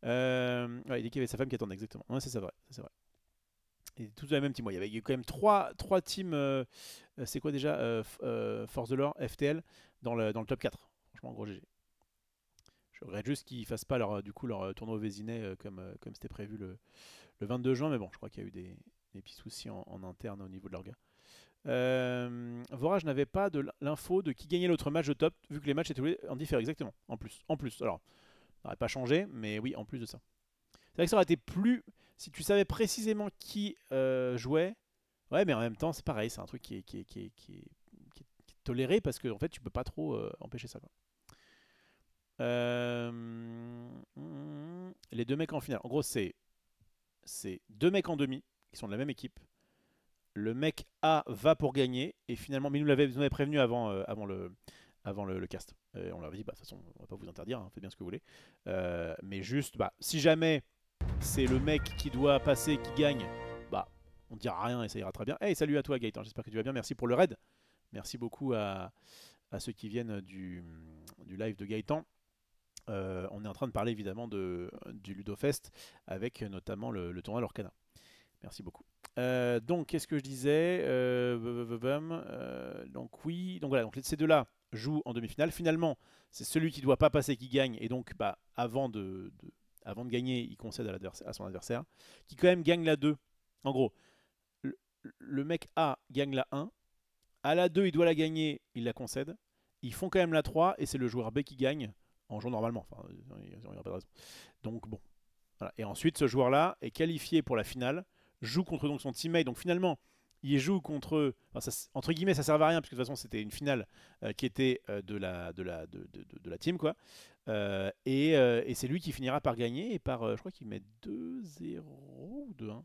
Ouais, il dit qu'il y avait sa femme qui attendait, exactement. Ouais, c'est vrai, c'est vrai. Et tout dans la même team. Ouais, il y a quand même trois teams. C'est quoi déjà Force de l'Or, FTL, dans le top 4. Franchement, gros GG. Je regrette juste qu'ils fassent pas leur, du coup, leur tournoi au Vésinet comme c'était prévu le 22 juin. Mais bon, je crois qu'il y a eu des petits soucis en interne au niveau de leur gars. Vorage n'avait pas de l'info de qui gagnait l'autre match de top, vu que les matchs étaient en différé. Exactement. En plus. Alors, ça n'aurait pas changé, mais oui, en plus de ça. C'est vrai que ça aurait été plus... Si tu savais précisément qui jouait... Ouais, mais en même temps, c'est pareil. C'est un truc qui est toléré parce que en fait, tu peux pas trop empêcher ça. Quoi. Les deux mecs en finale. En gros, c'est deux mecs en demi qui sont de la même équipe. Le mec A va pour gagner et finalement, mais nous avait prévenu avant le cast. On leur avait dit, bah, de toute façon, on va pas vous interdire, hein, faites bien ce que vous voulez. Mais juste, bah, si jamais c'est le mec qui doit passer, qui gagne, bah, on dira rien et ça ira très bien. Hey, salut à toi Gaëtan, j'espère que tu vas bien. Merci pour le raid. Merci beaucoup à ceux qui viennent du live de Gaëtan. On est en train de parler évidemment du Ludofest avec notamment le tournoi Lorcana. Merci beaucoup. Donc, qu'est-ce que je disais donc oui, donc voilà, donc ces deux-là jouent en demi-finale. Finalement, c'est celui qui ne doit pas passer qui gagne, et donc bah, avant de gagner, il concède à son adversaire, qui quand même gagne la 2. En gros, le mec A gagne la 1, à la 2, il doit la gagner, il la concède. Ils font quand même la 3, et c'est le joueur B qui gagne, en jouant normalement. Enfin, il n'y a pas de raison. Donc bon. Voilà. Et ensuite, ce joueur-là est qualifié pour la finale, joue contre donc son teammate. Donc finalement, il joue contre... Enfin, ça, entre guillemets, ça ne servait à rien, parce que de toute façon, c'était une finale qui était de la team, quoi. Et c'est lui qui finira par gagner, et par, je crois qu'il met 2-0 ou 2-1. En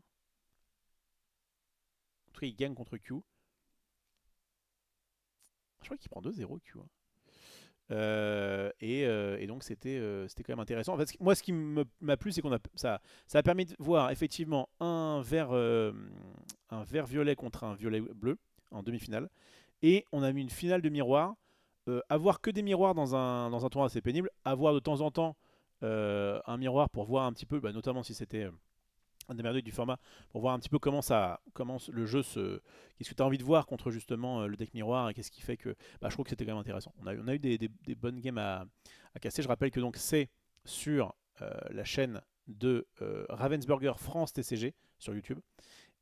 tout cas, il gagne contre Q. Je crois qu'il prend 2-0 Q. Hein. Et donc c'était quand même intéressant. En fait, moi, ce qui m'a plu, c'est qu'on ça a permis de voir effectivement un vert violet contre un violet bleu en demi-finale. Et on a mis une finale de miroir. Avoir que des miroirs dans un tournoi, c'est pénible. Avoir de temps en temps un miroir pour voir un petit peu, bah, notamment si c'était un des merveilles du format, pour voir un petit peu comment le jeu se... Qu'est-ce que tu as envie de voir contre justement le deck miroir et qu'est-ce qui fait que... Bah, je trouve que c'était quand même intéressant. On a eu des bonnes games à casser. Je rappelle que donc c'est sur la chaîne de Ravensburger France TCG sur YouTube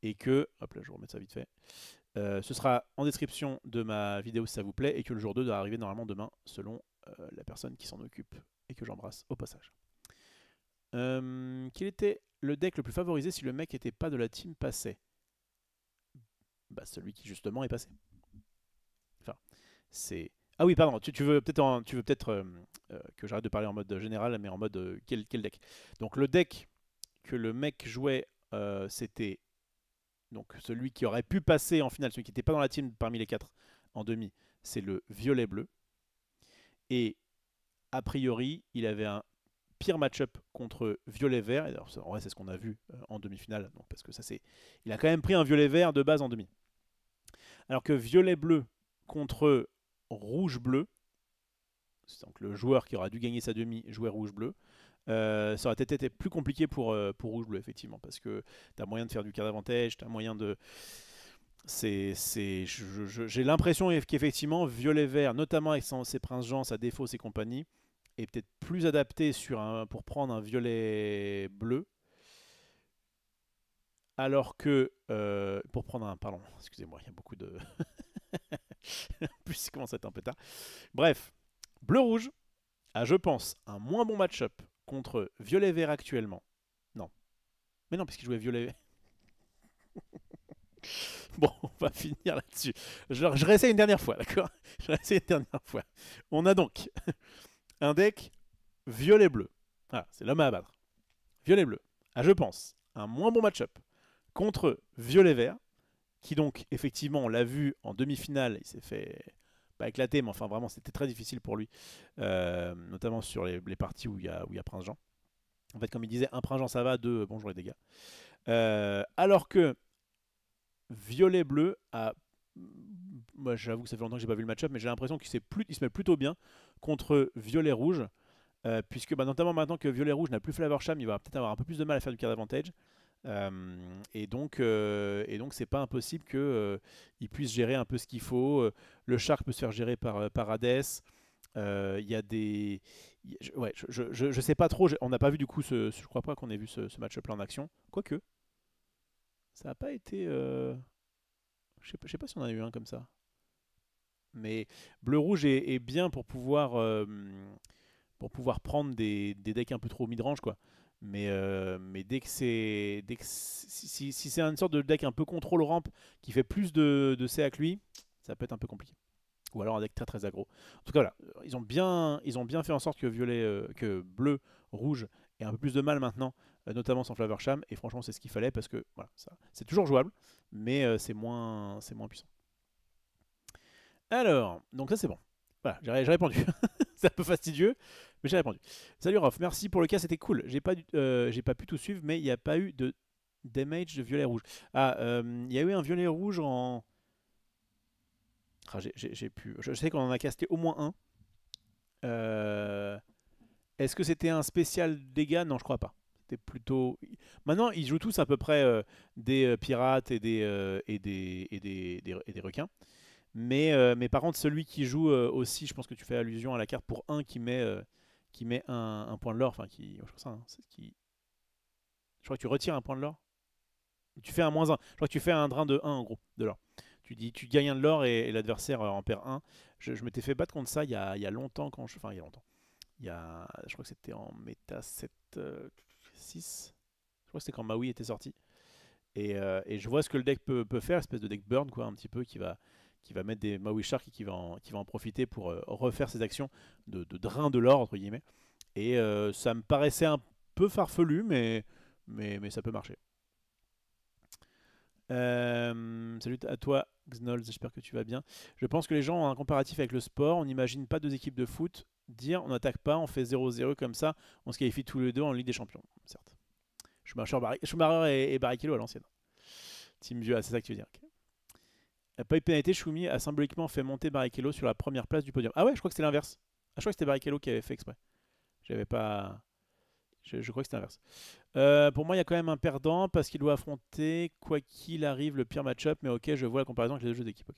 et que... Hop là, je vais remettre ça vite fait. Ce sera en description de ma vidéo si ça vous plaît et que le jour 2 doit arriver normalement demain selon la personne qui s'en occupe et que j'embrasse au passage. Quel était le deck le plus favorisé si le mec n'était pas de la team passée? Bah celui qui justement est passé. Enfin, c'est... Ah oui, pardon, tu veux peut-être que j'arrête de parler en mode général, mais en mode quel deck? Donc le deck que le mec jouait, c'était donc celui qui aurait pu passer en finale, celui qui n'était pas dans la team parmi les 4 en demi, c'est le violet-bleu. Et a priori, il avait un pire match-up contre violet-vert. Et en vrai, c'est ce qu'on a vu en demi-finale. Donc, parce que ça, c'est, il a quand même pris un violet-vert de base en demi. Alors que violet-bleu contre rouge-bleu, donc le joueur qui aura dû gagner sa demi jouait rouge-bleu, ça aurait peut-être été plus compliqué pour rouge-bleu, effectivement. Parce que tu as moyen de faire du card avantage, tu as moyen de... J'ai l'impression qu'effectivement, violet-vert, notamment avec ses princes-gens, sa défausse et compagnie, est peut-être plus adapté pour prendre un violet bleu. Alors que, pour prendre un... Pardon, excusez-moi, il y a beaucoup de... en plus, il commence à être un peu tard. Bref, bleu-rouge a, je pense, un moins bon match-up contre violet-vert actuellement. Non. Mais non, puisqu'il jouait violet... Bon, on va finir là-dessus. Je réessaye une dernière fois, d'accord? Je réessaye une dernière fois. On a donc un deck violet-bleu. Ah, c'est l'homme à abattre. Violet-bleu a, je pense, un moins bon match-up contre violet-vert, qui donc, effectivement, on l'a vu en demi-finale, il s'est fait pas éclater, mais enfin vraiment, c'était très difficile pour lui, notamment sur les parties où il y a Prince Jean. En fait, comme il disait, un Prince Jean ça va, deux bonjour les dégâts. Alors que violet-bleu a... Moi, j'avoue que ça fait longtemps que j'ai pas vu le match-up, mais j'ai l'impression qu'il se met plutôt bien contre violet-rouge, puisque notamment maintenant que violet-rouge n'a plus Flavor Sham, il va peut-être avoir un peu plus de mal à faire du card avantage. Et donc c'est pas impossible qu'il puisse gérer un peu ce qu'il faut. Le Shark peut se faire gérer par Hades. Il y a des... Ouais, je sais pas trop. On n'a pas vu du coup je crois pas qu'on ait vu ce match-up là en action. Quoique, ça n'a pas été... Je sais pas si on en a eu un comme ça. Mais bleu-rouge est bien pour pouvoir prendre des decks un peu trop mid-range, quoi. Mais dès que c'est... Si c'est une sorte de deck un peu contrôle ramp qui fait plus de CA que lui, ça peut être un peu compliqué. Ou alors un deck très très aggro. En tout cas, voilà. Ils ont bien fait en sorte que bleu, rouge ait un peu plus de mal maintenant, notamment sans Flavor Sham. Et franchement, c'est ce qu'il fallait parce que voilà, c'est toujours jouable, mais c'est moins puissant. Alors, donc ça c'est bon. Voilà, j'ai répondu. C'est un peu fastidieux, mais j'ai répondu. Salut Rof, merci pour le cas, c'était cool. J'ai pas pu tout suivre, mais il n'y a pas eu de damage de violet-rouge. Ah, il y a eu un violet-rouge en... Ah, je sais qu'on en a casté au moins un. Est-ce que c'était un spécial dégâts? Non, je crois pas. C'était plutôt... Maintenant, ils jouent tous à peu près des pirates et des requins. Mais par contre, celui qui joue aussi, je pense que tu fais allusion à la carte pour 1 qui met un point de l'or. Enfin, je crois, ça, hein, je crois que tu retires un point de l'or. Tu fais un -1. Je crois que tu fais un drain de 1 en gros, de l'or. Tu gagnes un de l'or et l'adversaire en perd 1. Je m'étais fait battre contre ça il y a longtemps. Enfin, il y a longtemps. Je crois que c'était en méta 7-6. Je crois que c'était quand Maui était sorti. Et je vois ce que le deck peut faire, espèce de deck burn, quoi, un petit peu, qui va mettre des Maui Shark et qui va en profiter pour refaire ses actions de drain de l'or, entre guillemets. Et ça me paraissait un peu farfelu, mais ça peut marcher. Salut à toi, Xnolz, j'espère que tu vas bien. Je pense que les gens ont un comparatif avec le sport. On n'imagine pas deux équipes de foot dire on n'attaque pas, on fait 0-0 comme ça, on se qualifie tous les deux en Ligue des Champions. Certes. Schumacher et Barrichello à l'ancienne. Team vieux, c'est ça que tu veux dire. Okay. Pas eu de pénalité, Shumi a symboliquement fait monter Barrichello sur la première place du podium. Ah ouais, je crois que c'était l'inverse. Ah, je crois que c'était Barrichello qui avait fait exprès. J'avais pas... Je crois que c'était l'inverse. Pour moi, il y a quand même un perdant parce qu'il doit affronter, quoi qu'il arrive, le pire match-up. Mais ok, je vois la comparaison avec les deux jeux d'équipe. Ok.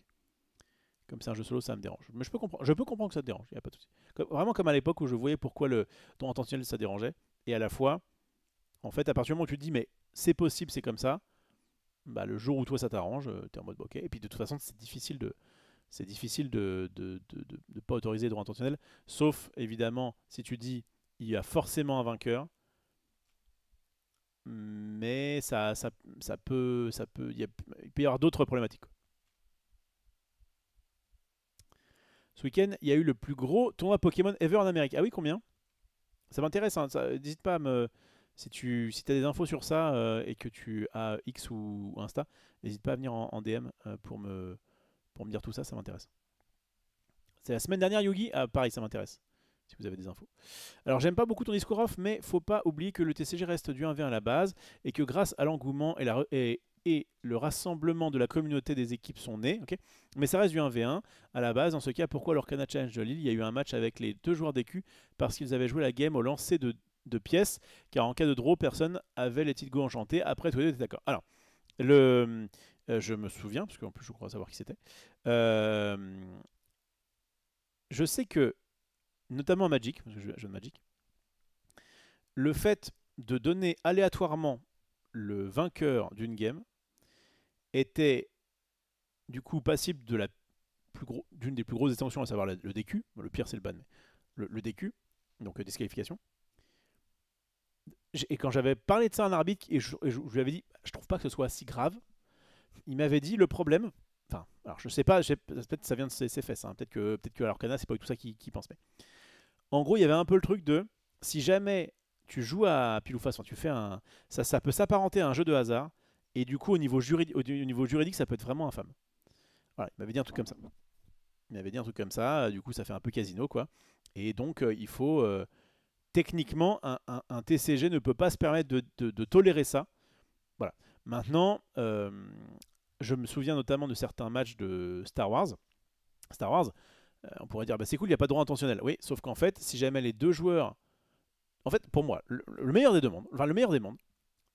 Comme c'est un jeu solo, ça me dérange. Mais je peux comprendre que ça te dérange, il n'y a pas de souci. Vraiment comme à l'époque où je voyais pourquoi le ton intentionnel ça dérangeait. Et à la fois, en fait, à partir du moment où tu te dis, mais c'est possible, c'est comme ça, bah, le jour où toi ça t'arrange, t'es en mode ok. Et puis de toute façon, c'est difficile de pas autoriser les droits intentionnels. Sauf évidemment, si tu dis, il y a forcément un vainqueur. Mais il peut y avoir d'autres problématiques. Ce week-end, il y a eu le plus gros tournoi Pokémon ever en Amérique. Ah oui, combien? Ça m'intéresse, hein, n'hésite pas à me. Si tu as des infos sur ça et que tu as X ou Insta, n'hésite pas à venir en DM pour me dire tout ça, ça m'intéresse. C'est la semaine dernière, Yugi? Ah, pareil, ça m'intéresse. Si vous avez des infos. Alors, j'aime pas beaucoup ton discours off, mais faut pas oublier que le TCG reste du 1v1 à la base et que grâce à l'engouement et le rassemblement de la communauté des équipes sont nés. Okay, mais ça reste du 1v1 à la base. Dans ce cas, pourquoi l'Orcana Challenge de Lille, il y a eu un match avec les deux joueurs d'écu parce qu'ils avaient joué la game au lancer de pièces, car en cas de draw, personne avait les Go enchantés. Après, tous les deux étaient d'accord. Alors, je me souviens, parce qu'en plus je crois savoir qui c'était. Je sais que, notamment à Magic, parce que je joue de Magic, le fait de donner aléatoirement le vainqueur d'une game était du coup passible de d'une des plus grosses extensions, à savoir le DQ. Le pire c'est le ban, mais le DQ, donc disqualification. Et quand j'avais parlé de ça à un arbitre, et je lui avais dit, je trouve pas que ce soit si grave, il m'avait dit le problème, enfin, alors je sais pas, peut-être que ça vient de ses fesses, hein, peut-être que à l'Orcana c'est pas tout ça qu'il pense, mais en gros il y avait un peu le truc de, si jamais tu joues à pile ou face, tu fais ça peut s'apparenter à un jeu de hasard, et du coup au niveau juridique ça peut être vraiment infâme. Voilà, il m'avait dit un truc comme ça. Il m'avait dit un truc comme ça, du coup ça fait un peu casino quoi. Et donc il faut techniquement un TCG ne peut pas se permettre de tolérer ça. Voilà. Maintenant, je me souviens notamment de certains matchs de Star Wars. Star Wars, on pourrait dire bah, c'est cool, il n'y a pas de droit intentionnel. Oui, sauf qu'en fait, si jamais les deux joueurs, en fait, pour moi, le meilleur des deux mondes, enfin le meilleur des mondes,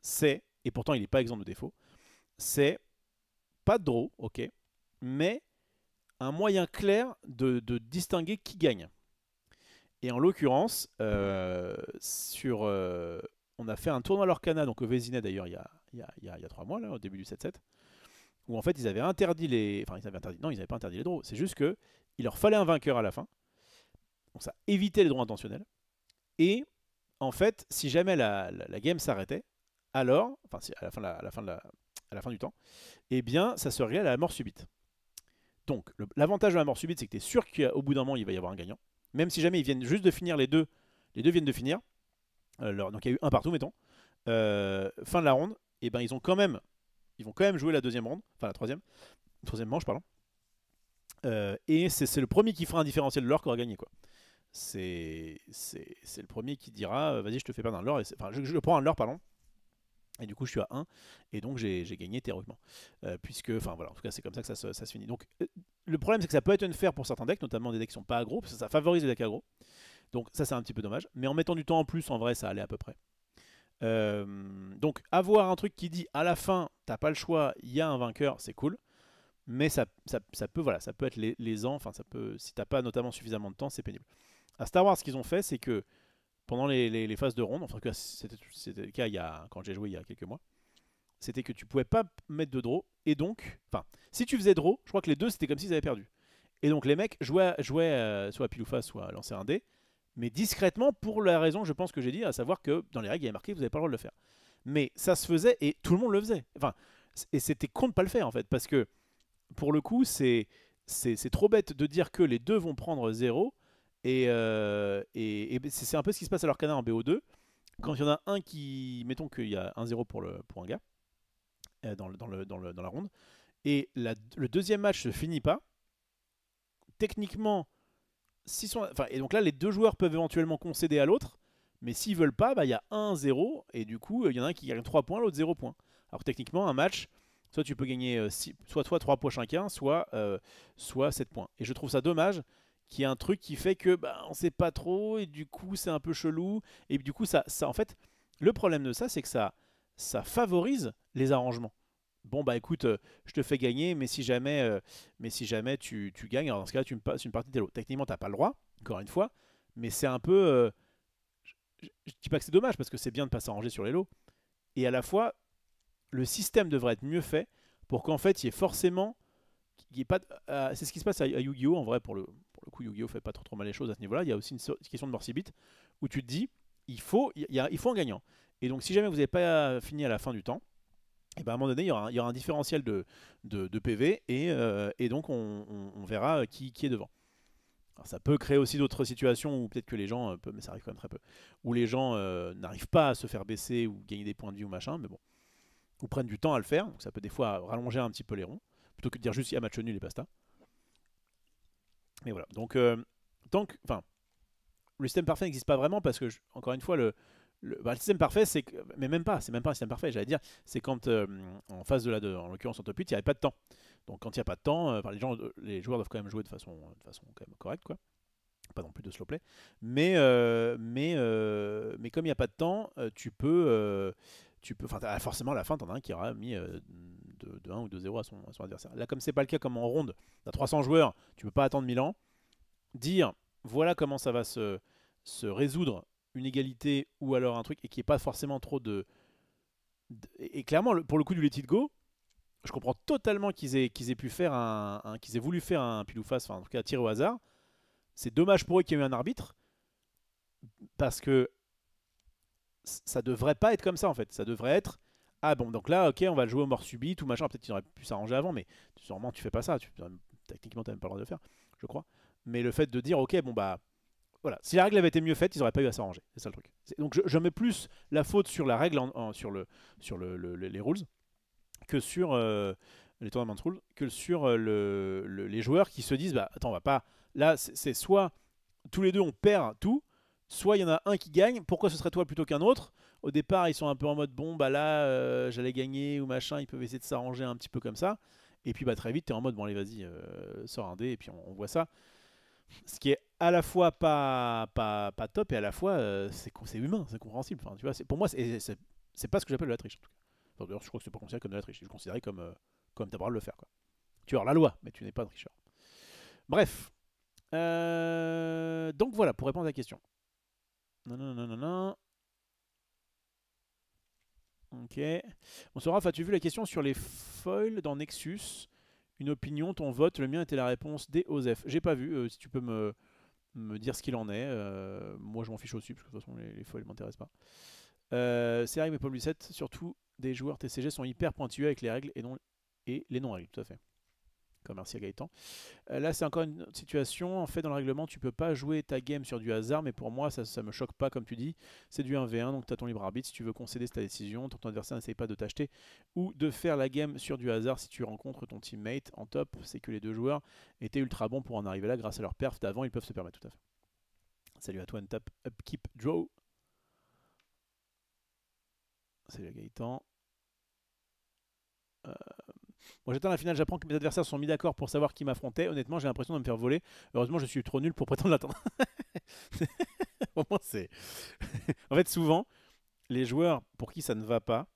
c'est, et pourtant il n'est pas exempt de défaut, c'est pas de draw, ok, mais un moyen clair de distinguer qui gagne. Et en l'occurrence, on a fait un tournoi à l'Orcana, donc au Vésinet d'ailleurs, il y a 3 mois, là, au début du 7-7, où en fait ils avaient interdit les. Enfin, non, ils n'avaient pas interdit les draws, c'est juste qu'il leur fallait un vainqueur à la fin. Donc ça évitait les draws intentionnels. Et en fait, si jamais la game s'arrêtait, alors, enfin, à la fin du temps, eh bien, ça se réglait à la mort subite. Donc, l'avantage de la mort subite, c'est que tu es sûr qu'au bout d'un moment, il va y avoir un gagnant. Même si jamais ils viennent juste de finir les deux viennent de finir. Donc il y a eu un partout, mettons. Fin de la ronde, et ben ils vont quand même jouer la deuxième ronde, enfin la troisième manche, pardon. Et c'est le premier qui fera un différentiel de l'or qui aura gagné quoi. C'est le premier qui dira vas-y je te fais perdre un leurre, enfin je prends un leurre pardon. Et du coup je suis à 1 et donc j'ai gagné théoriquement. Puisque, enfin voilà, en tout cas c'est comme ça que ça se finit. Donc le problème c'est que ça peut être unfair pour certains decks, notamment des decks qui sont pas aggro, parce que ça favorise les decks aggro. Donc ça c'est un petit peu dommage. Mais en mettant du temps en plus, en vrai ça allait à peu près. Donc avoir un truc qui dit à la fin t'as pas le choix, il y a un vainqueur, c'est cool. Mais ça peut être lésant, enfin si t'as pas notamment suffisamment de temps, c'est pénible. À Star Wars, ce qu'ils ont fait, c'est que pendant les phases de ronde, enfin c'était le cas quand j'ai joué il y a quelques mois, c'était que tu pouvais pas mettre de draw, et donc, enfin, si tu faisais draw, je crois que les deux c'était comme s'ils avaient perdu. Et donc les mecs jouaient soit à pile ou face, soit à lancer un dé, mais discrètement pour la raison je pense que j'ai dit, à savoir que dans les règles il y avait marqué vous n'avez pas le droit de le faire. Mais ça se faisait et tout le monde le faisait. Enfin, et c'était con de pas le faire en fait, parce que pour le coup c'est trop bête de dire que les deux vont prendre 0 et c'est un peu ce qui se passe à l'Orcana en BO2 quand il y en a un qui, mettons qu'il y a 1-0 pour un gars dans la ronde et le deuxième match se finit pas, techniquement et donc là les deux joueurs peuvent éventuellement concéder à l'autre, mais s'ils veulent pas, bah, il y a 1-0 et du coup il y en a un qui gagne 3 points, l'autre 0 points. Alors techniquement un match, soit tu peux gagner soit 3 points chacun, soit 7 points. Et je trouve ça dommage qui est un truc qui fait que bah, on sait pas trop et du coup c'est un peu chelou et du coup ça en fait le problème de ça c'est que ça favorise les arrangements. Bon bah écoute, je te fais gagner, mais si jamais tu gagnes, alors dans ce cas-là tu me passes une partie de tes lots. Techniquement t'as pas le droit, encore une fois, mais c'est un peu, je dis pas que c'est dommage parce que c'est bien de pas s'arranger sur les lots, et à la fois le système devrait être mieux fait pour qu'en fait il y ait forcément, il y ait pas, c'est ce qui se passe à Yu-Gi-Oh en vrai pour le coup Yu-Gi-Oh fait pas trop mal les choses à ce niveau-là. Il y a aussi une question de Morsibit où tu te dis il faut un gagnant. Et donc si jamais vous n'avez pas fini à la fin du temps, et ben à un moment donné, il y aura un différentiel de PV et donc on verra qui est devant. Alors, ça peut créer aussi d'autres situations où peut-être que les gens, mais ça arrive quand même très peu, où les gens n'arrivent pas à se faire baisser ou gagner des points de vie ou machin, mais bon, ou prennent du temps à le faire, donc ça peut des fois rallonger un petit peu les ronds, plutôt que de dire juste il y a match nul et basta. Mais voilà, donc enfin, le système parfait n'existe pas vraiment parce que, encore une fois, le système parfait, c'est que, mais même pas, c'est même pas un système parfait, j'allais dire, c'est quand en phase en l'occurrence en top 8, il n'y avait pas de temps. Donc quand il n'y a pas de temps, les joueurs doivent quand même jouer de façon quand même correcte, quoi. Pas non plus de slow play. Mais comme il n'y a pas de temps, enfin, forcément à la fin, t'en as un qui aura mis de 1 ou 2-0 à son adversaire. Là, comme c'est pas le cas, comme en ronde, t'as 300 joueurs, tu peux pas attendre 1000 ans. Dire, voilà comment ça va se résoudre une égalité ou alors un truc et qu'il n'y ait pas forcément trop et clairement, pour le coup du Let It Go, je comprends totalement qu'ils aient pu faire qu'ils aient voulu faire un pile ou face, enfin en tout cas tirer au hasard. C'est dommage pour eux qu'il y ait eu un arbitre parce que ça devrait pas être comme ça en fait. Ça devrait être ah bon donc là ok on va le jouer au mort subite ou machin. Peut-être qu'ils auraient pu s'arranger avant, mais sûrement tu fais pas ça. Techniquement t'as même pas le droit de le faire, je crois. Mais le fait de dire ok bon bah voilà, si la règle avait été mieux faite, ils n'auraient pas eu à s'arranger. C'est ça le truc. Donc je mets plus la faute sur la règle, sur les rules, que sur les tournament rules, que sur les joueurs qui se disent bah attends on va pas. Là c'est soit tous les deux on perd tout, soit il y en a un qui gagne. Pourquoi ce serait toi plutôt qu'un autre? Au départ ils sont un peu en mode bon bah là j'allais gagner ou machin. Ils peuvent essayer de s'arranger un petit peu comme ça. Et puis bah très vite t'es en mode bon allez vas-y sors un dé et puis on voit ça. Ce qui est à la fois pas top et à la fois c'est humain, c'est compréhensible. Enfin, tu vois, pour moi, c'est pas ce que j'appelle de la triche. En tout cas. Enfin, d'ailleurs, je crois que c'est pas considéré comme de la triche. C'est considéré comme t'as le droit de le faire. Quoi. Tu as la loi, mais tu n'es pas un tricheur. Bref. Donc voilà, pour répondre à la question. Non, non, non, non, non. Ok. Bonsoir, Raph, as-tu vu la question sur les foils dans Nexus? Une opinion, ton vote, le mien était la réponse des OSEF. J'ai pas vu, si tu peux me dire ce qu'il en est. Moi, je m'en fiche aussi, parce que de toute façon, les foils ne m'intéressent pas. C'est vrai, mais Paul Lucette, surtout des joueurs TCG sont hyper pointilleux avec les règles et les non-règles, tout à fait. Comme merci à Gaëtan. Là, c'est encore une autre situation. En fait, dans le règlement, tu peux pas jouer ta game sur du hasard, mais pour moi, ça me choque pas, comme tu dis. C'est du 1v1, donc tu as ton libre arbitre. Si tu veux concéder, c'est ta décision. Ton adversaire n'essaye pas de t'acheter ou de faire la game sur du hasard si tu rencontres ton teammate. En top, c'est que les deux joueurs étaient ultra bons pour en arriver là grâce à leur perf d'avant. Ils peuvent se permettre, tout à fait. Salut à toi, Untap, Upkeep, Draw. Salut à Gaëtan. Moi j'attends la finale, j'apprends que mes adversaires sont mis d'accord pour savoir qui m'affrontait. Honnêtement, j'ai l'impression de me faire voler. Heureusement, je suis trop nul pour prétendre l'attendre. Au moins, c'est. En fait, souvent, les joueurs pour qui ça ne va pas,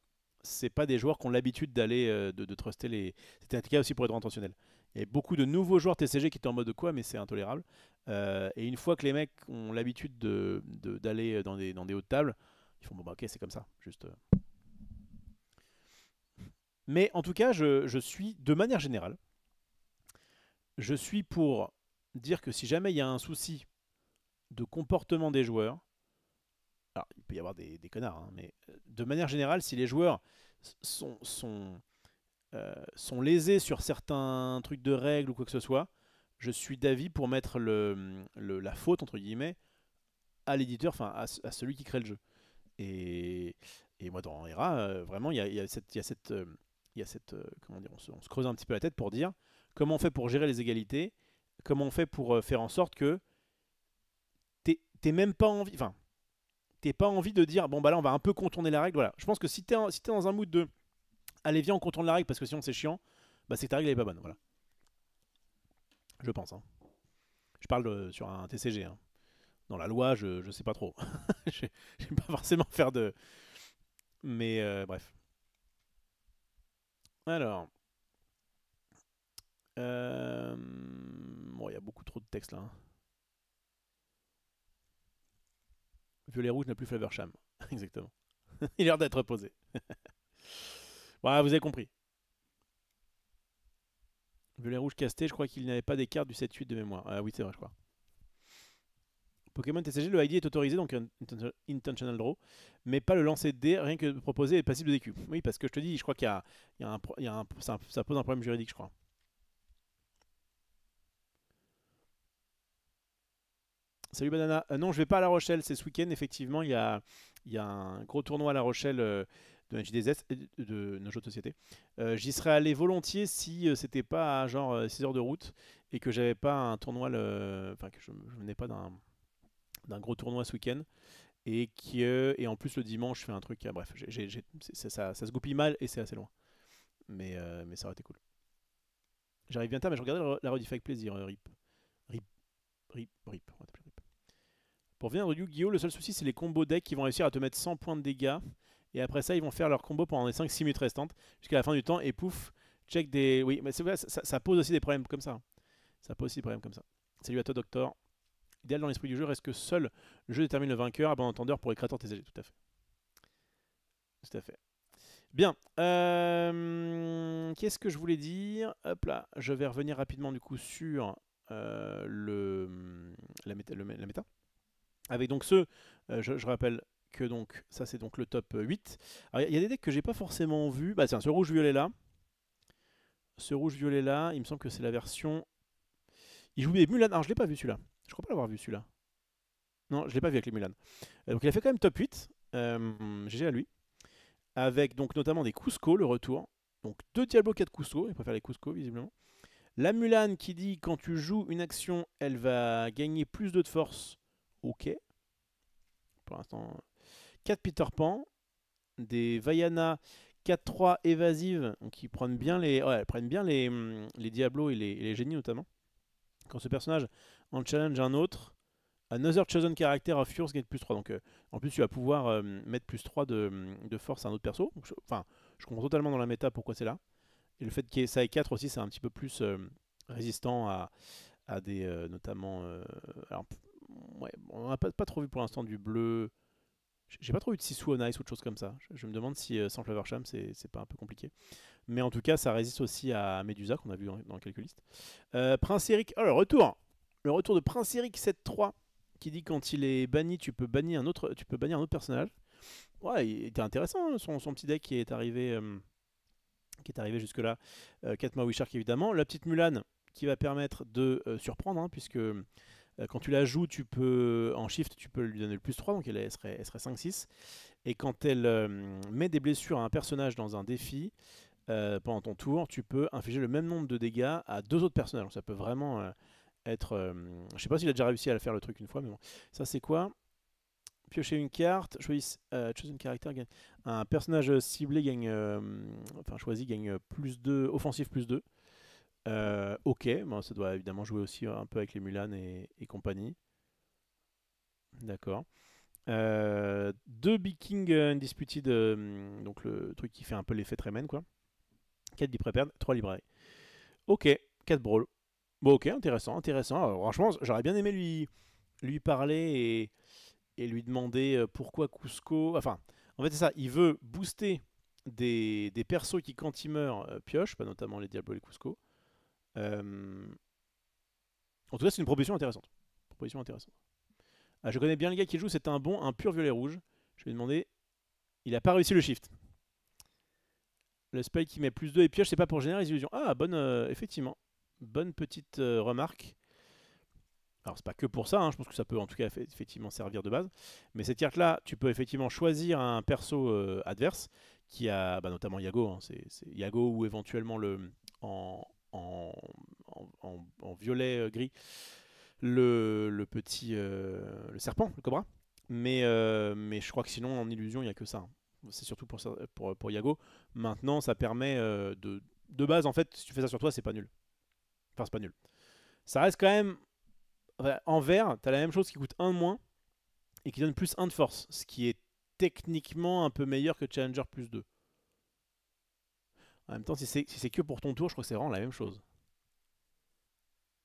c'est pas des joueurs qui ont l'habitude d'aller de truster les. C'était le cas aussi pour être intentionnel. Il y a beaucoup de nouveaux joueurs TCG qui étaient en mode de quoi, mais c'est intolérable. Et une fois que les mecs ont l'habitude d'aller dans des hautes tables, ils font bon bah ok c'est comme ça, juste. Mais en tout cas, je suis, de manière générale, je suis pour dire que si jamais il y a un souci de comportement des joueurs, alors il peut y avoir des connards, hein, mais de manière générale, si les joueurs sont lésés sur certains trucs de règles ou quoi que ce soit, je suis d'avis pour mettre la faute, entre guillemets, à l'éditeur, enfin à celui qui crée le jeu. Et moi dans ERA, vraiment, il y a cette comment dire, on se creuse un petit peu la tête pour dire comment on fait pour gérer les égalités, comment on fait pour faire en sorte que t'es même pas envie, enfin, t'es pas envie de dire bon bah là on va un peu contourner la règle. Voilà, je pense que si t'es dans un mood de allez viens on contourne la règle parce que sinon c'est chiant, bah c'est que ta règle elle est pas bonne. Voilà, je pense. Hein. Je parle sur un TCG. Hein. Dans la loi, je sais pas trop. Je vais pas forcément faire de... Mais bref. Alors... Bon, il y a beaucoup trop de texte là. Hein. Violet rouge n'a plus Flaversham. Exactement. Il a l'air d'être posé. Voilà, vous avez compris. Violet rouge casté, je crois qu'il n'avait pas des cartes du 7-8 de mémoire. Ah oui, c'est vrai, je crois. Pokémon TCG, le ID est autorisé, donc un intentional draw, mais pas le lancer de dés, rien que proposer est passible de DQ. Oui, parce que je te dis, je crois qu'il y a ça pose un problème juridique, je crois. Salut Banana. Non, je vais pas à La Rochelle, c'est ce week-end, effectivement, il y a un gros tournoi à La Rochelle de NJDZ, de nos jeux de société. J'y serais allé volontiers si c'était pas à genre 6 heures de route et que j'avais pas un tournoi, enfin que je venais pas d'un gros tournoi ce week-end. Et en plus le dimanche je fais un truc, bref, ça se goupille mal et c'est assez loin. Mais ça aurait été cool. J'arrive bien tard, mais je regardais la rediff avec plaisir, RIP. RIP, RIP, on va t'appeler RIP. Pour venir de Yu-Gi-Oh! Le seul souci c'est les combos decks qui vont réussir à te mettre 100 points de dégâts. Et après ça ils vont faire leur combo pendant les 5-6 minutes restantes, jusqu'à la fin du temps, et pouf, check des... Oui, mais c'est vrai, ça pose aussi des problèmes comme ça. Ça pose aussi des problèmes comme ça. Salut à toi Docteur. Idéal dans l'esprit du jeu reste que seul le jeu détermine le vainqueur, à bon entendeur pour les créateurs TCG, tout à fait. Tout à fait. Bien, qu'est-ce que je voulais dire? Hop là, je vais revenir rapidement du coup sur la méta. Avec donc ceux, je rappelle que donc ça c'est donc le top 8. Alors il y a des decks que j'ai pas forcément vu. Bah tiens, ce rouge-violet là. Ce rouge-violet là, il me semble que c'est la version... Il joue des Mulan. Alors je l'ai pas vu celui-là. Je crois pas l'avoir vu celui-là. Non, je l'ai pas vu avec les Mulan. Donc il a fait quand même top 8. GG à lui. Avec donc notamment des Cusco, le retour. Donc 2 Diablo, 4 Cusco. Il préfère les Cusco visiblement. La Mulan qui dit quand tu joues une action, elle va gagner plus 2 de force. Ok. Pour l'instant. 4 Peter Pan. Des Vaiana 4-3 évasives. Donc ils prennent bien les, ouais, elles prennent bien les Diablos et les génies notamment. Quand ce personnage en challenge un autre, Another Chosen Character of Yours gagne plus 3. Donc en plus tu vas pouvoir mettre plus 3 de force à un autre perso. Donc, je comprends totalement dans la méta pourquoi c'est là. Et le fait qu'il y ait ça et 4 aussi, c'est un petit peu plus résistant à des notamment... alors, ouais, on n'a pas trop vu pour l'instant du bleu. J'ai pas trop eu de Sissou on Ice ou de choses comme ça. Je me demande si sans Flaversham c'est pas un peu compliqué. Mais en tout cas, ça résiste aussi à Medusa qu'on a vu dans quelques listes. Prince Eric, oh le retour! Le retour de Prince Eric 7-3 qui dit quand il est banni, tu peux bannir un autre personnage. Ouais, il était intéressant hein, son petit deck qui est arrivé jusque-là. 4 Maui Shark évidemment. La petite Mulan qui va permettre de surprendre, hein, puisque quand tu la joues, tu peux en shift, tu peux lui donner le plus 3, donc elle serait 5-6. Et quand elle met des blessures à un personnage dans un défi, pendant ton tour, tu peux infliger le même nombre de dégâts à 2 autres personnages. Donc ça peut vraiment être... je sais pas s'il a déjà réussi à faire le truc une fois, mais bon. Ça c'est quoi? Piocher une carte, choisir choose une caractère, gagne. Un personnage ciblé gagne... enfin choisi gagne plus 2, offensif plus 2. Ok, bon, ça doit évidemment jouer aussi un peu avec les Mulan et compagnie. D'accord. 2 Big King Undisputed, donc le truc qui fait un peu l'effet Tremen quoi. 4 Deep Prepared, 3 librairies. Ok, 4 Brawl. Bon ok, intéressant, intéressant. Alors, franchement, j'aurais bien aimé lui parler et lui demander pourquoi Cusco... Enfin, en fait c'est ça, il veut booster des persos qui quand ils meurent piochent, pas notamment les Diablo et les Cusco. En tout cas, c'est une proposition intéressante. Proposition intéressante. Ah, je connais bien le gars qui joue, c'est un pur violet rouge. Je lui ai demandé. Il a pas réussi le shift. Le spell qui met plus 2 et pioche, c'est pas pour générer les illusions. Ah, bonne, effectivement. Bonne petite remarque. Alors, c'est pas que pour ça, hein, je pense que ça peut en tout cas effectivement servir de base. Mais cette carte-là, tu peux effectivement choisir un perso adverse qui a notamment Yago. Hein, c'est Yago ou éventuellement en, en, en violet gris le petit le serpent, le cobra. Mais je crois que sinon en illusion il n'y a que ça. Hein. C'est surtout pour Yago. Maintenant ça permet de base en fait si tu fais ça sur toi c'est pas nul. Enfin c'est pas nul. Ça reste quand même enfin, en vert, t'as la même chose qui coûte 1 de moins et qui donne plus 1 de force, ce qui est techniquement un peu meilleur que Challenger plus 2. En même temps, si c'est que pour ton tour, je crois que c'est vraiment la même chose.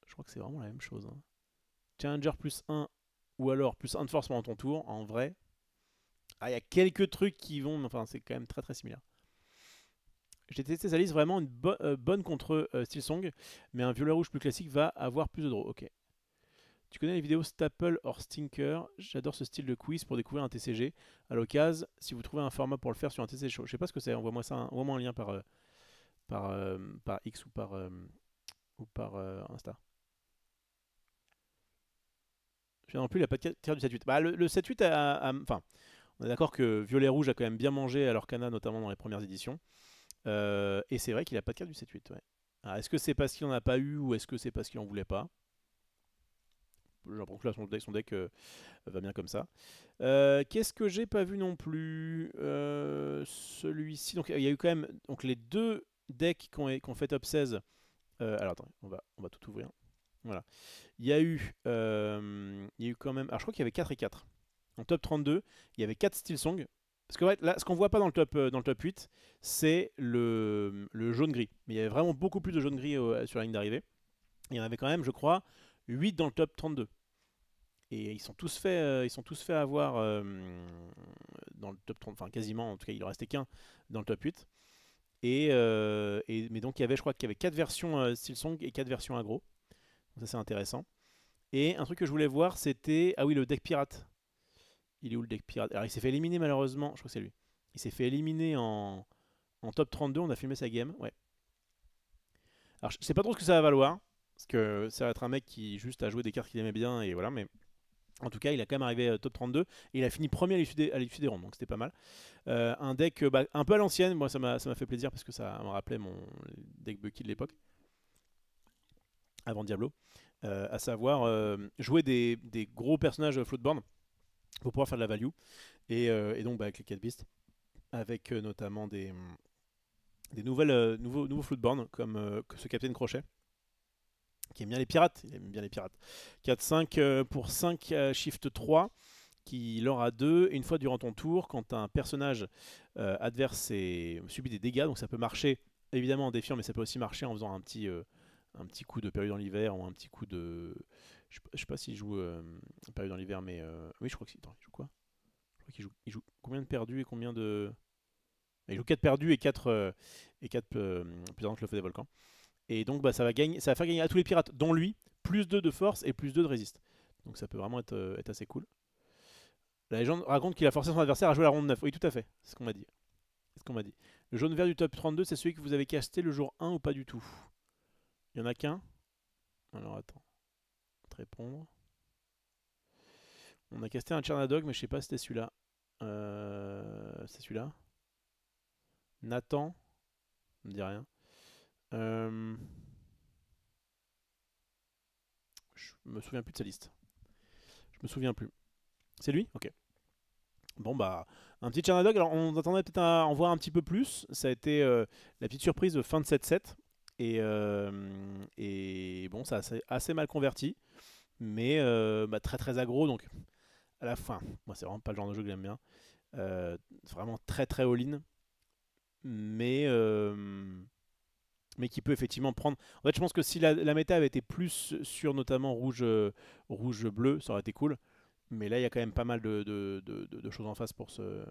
Je crois que c'est vraiment la même chose, hein. Challenger plus 1 ou alors plus 1 de force pendant ton tour, en vrai. Ah, il y a quelques trucs qui vont, mais enfin, c'est quand même très très similaire. J'ai testé sa liste vraiment bonne contre Steelsong, mais un violet rouge plus classique va avoir plus de draw. Ok. Tu connais les vidéos Staple or Stinker? J'adore ce style de quiz pour découvrir un TCG. À l'occasion, si vous trouvez un format pour le faire sur un TCG chaud. Je sais pas ce que c'est, envoie-moi ça, envoie-moi un lien par X ou par Insta. Je non plus, il n'a pas de tir du 7-8. Bah, le 7-8 enfin, on est d'accord que Violet Rouge a quand même bien mangé à l'Orcana, notamment dans les premières éditions. Et c'est vrai qu'il a pas de carte du 7-8. Ouais. Est-ce que c'est parce qu'il en a pas eu ou est-ce que c'est parce qu'il en voulait pas? J'ai l'impression que là, son deck va bien comme ça. Qu'est-ce que j'ai pas vu non plus? Celui-ci. Donc il y a eu quand même donc, les deux decks qui ont fait top 16. Alors attends, on va tout ouvrir. Voilà. Il y a eu quand même. Alors je crois qu'il y avait 4 et 4. En top 32, il y avait 4 Steelsong. Parce que ouais, là, ce qu'on voit pas dans le top 8, c'est le jaune-gris. Mais il y avait vraiment beaucoup plus de jaune-gris sur la ligne d'arrivée. Il y en avait quand même, je crois, 8 dans le top 32. Et ils sont tous fait avoir dans le top 30, enfin quasiment, en tout cas il en restait qu'un dans le top 8. Mais donc il y avait, je crois qu'il y avait 4 versions Steelsong et 4 versions aggro. Donc ça c'est intéressant. Et un truc que je voulais voir c'était, ah oui, le deck pirate. Il est où le deck pirate? Alors il s'est fait éliminer malheureusement, je crois que c'est lui. Il s'est fait éliminer en top 32, on a filmé sa game, ouais. Alors je sais pas trop ce que ça va valoir, parce que ça va être un mec qui juste a joué des cartes qu'il aimait bien et voilà, mais en tout cas il a quand même arrivé top 32 et il a fini premier à l'issue des rondes, donc c'était pas mal. Un deck un peu à l'ancienne, moi ça m'a fait plaisir parce que ça me rappelait mon deck Bucky de l'époque, avant Diablo. À savoir jouer des gros personnages floatboard pour pouvoir faire de la value. Et donc avec les 4 beasts, avec notamment des nouveaux floatboard comme ce Captain Crochet, qui aime bien les pirates. Il aime bien les pirates. 4-5 pour 5 shift 3, qui l'aura 2. Et une fois durant ton tour, quand un personnage adverse subit des dégâts, donc ça peut marcher évidemment en défiant, mais ça peut aussi marcher en faisant un petit coup de période dans l'hiver ou un petit coup de. Je sais pas s'il joue période dans l'hiver, mais oui, je crois que si. Attends, il joue quoi? Je crois qu'il joue combien de perdus et combien de. Il joue 4 perdus et 4 plus ardent que le feu des volcans. Et donc bah, ça va faire gagner à tous les pirates, dont lui, plus 2 de force et plus 2 de résiste. Donc ça peut vraiment être assez cool. La légende raconte qu'il a forcé son adversaire à jouer la ronde 9. Oui, tout à fait, c'est ce qu'on m'a dit. C'est ce qu'on m'a dit. Le jaune vert du top 32, c'est celui que vous avez casté le jour 1 ou pas du tout? Il y en a qu'un? Alors attends, te répondre. On a casté un Chernadog, mais je sais pas si c'était celui-là. C'est celui-là. Nathan, ça me dit rien. Je me souviens plus de sa liste. Je me souviens plus. C'est lui? Ok. Bon bah, un petit Chernadog. Alors on attendait peut-être à en voir un petit peu plus. Ça a été la petite surprise de fin de 7-7. Et bon, ça a assez mal converti. Mais bah, très très aggro. Donc à la fin, moi c'est vraiment pas le genre de jeu que j'aime bien. Vraiment très très all-in. Mais qui peut effectivement prendre. En fait, je pense que si la méta avait été plus sur notamment rouge-bleu, ça aurait été cool. Mais là, il y a quand même pas mal de choses en face pour se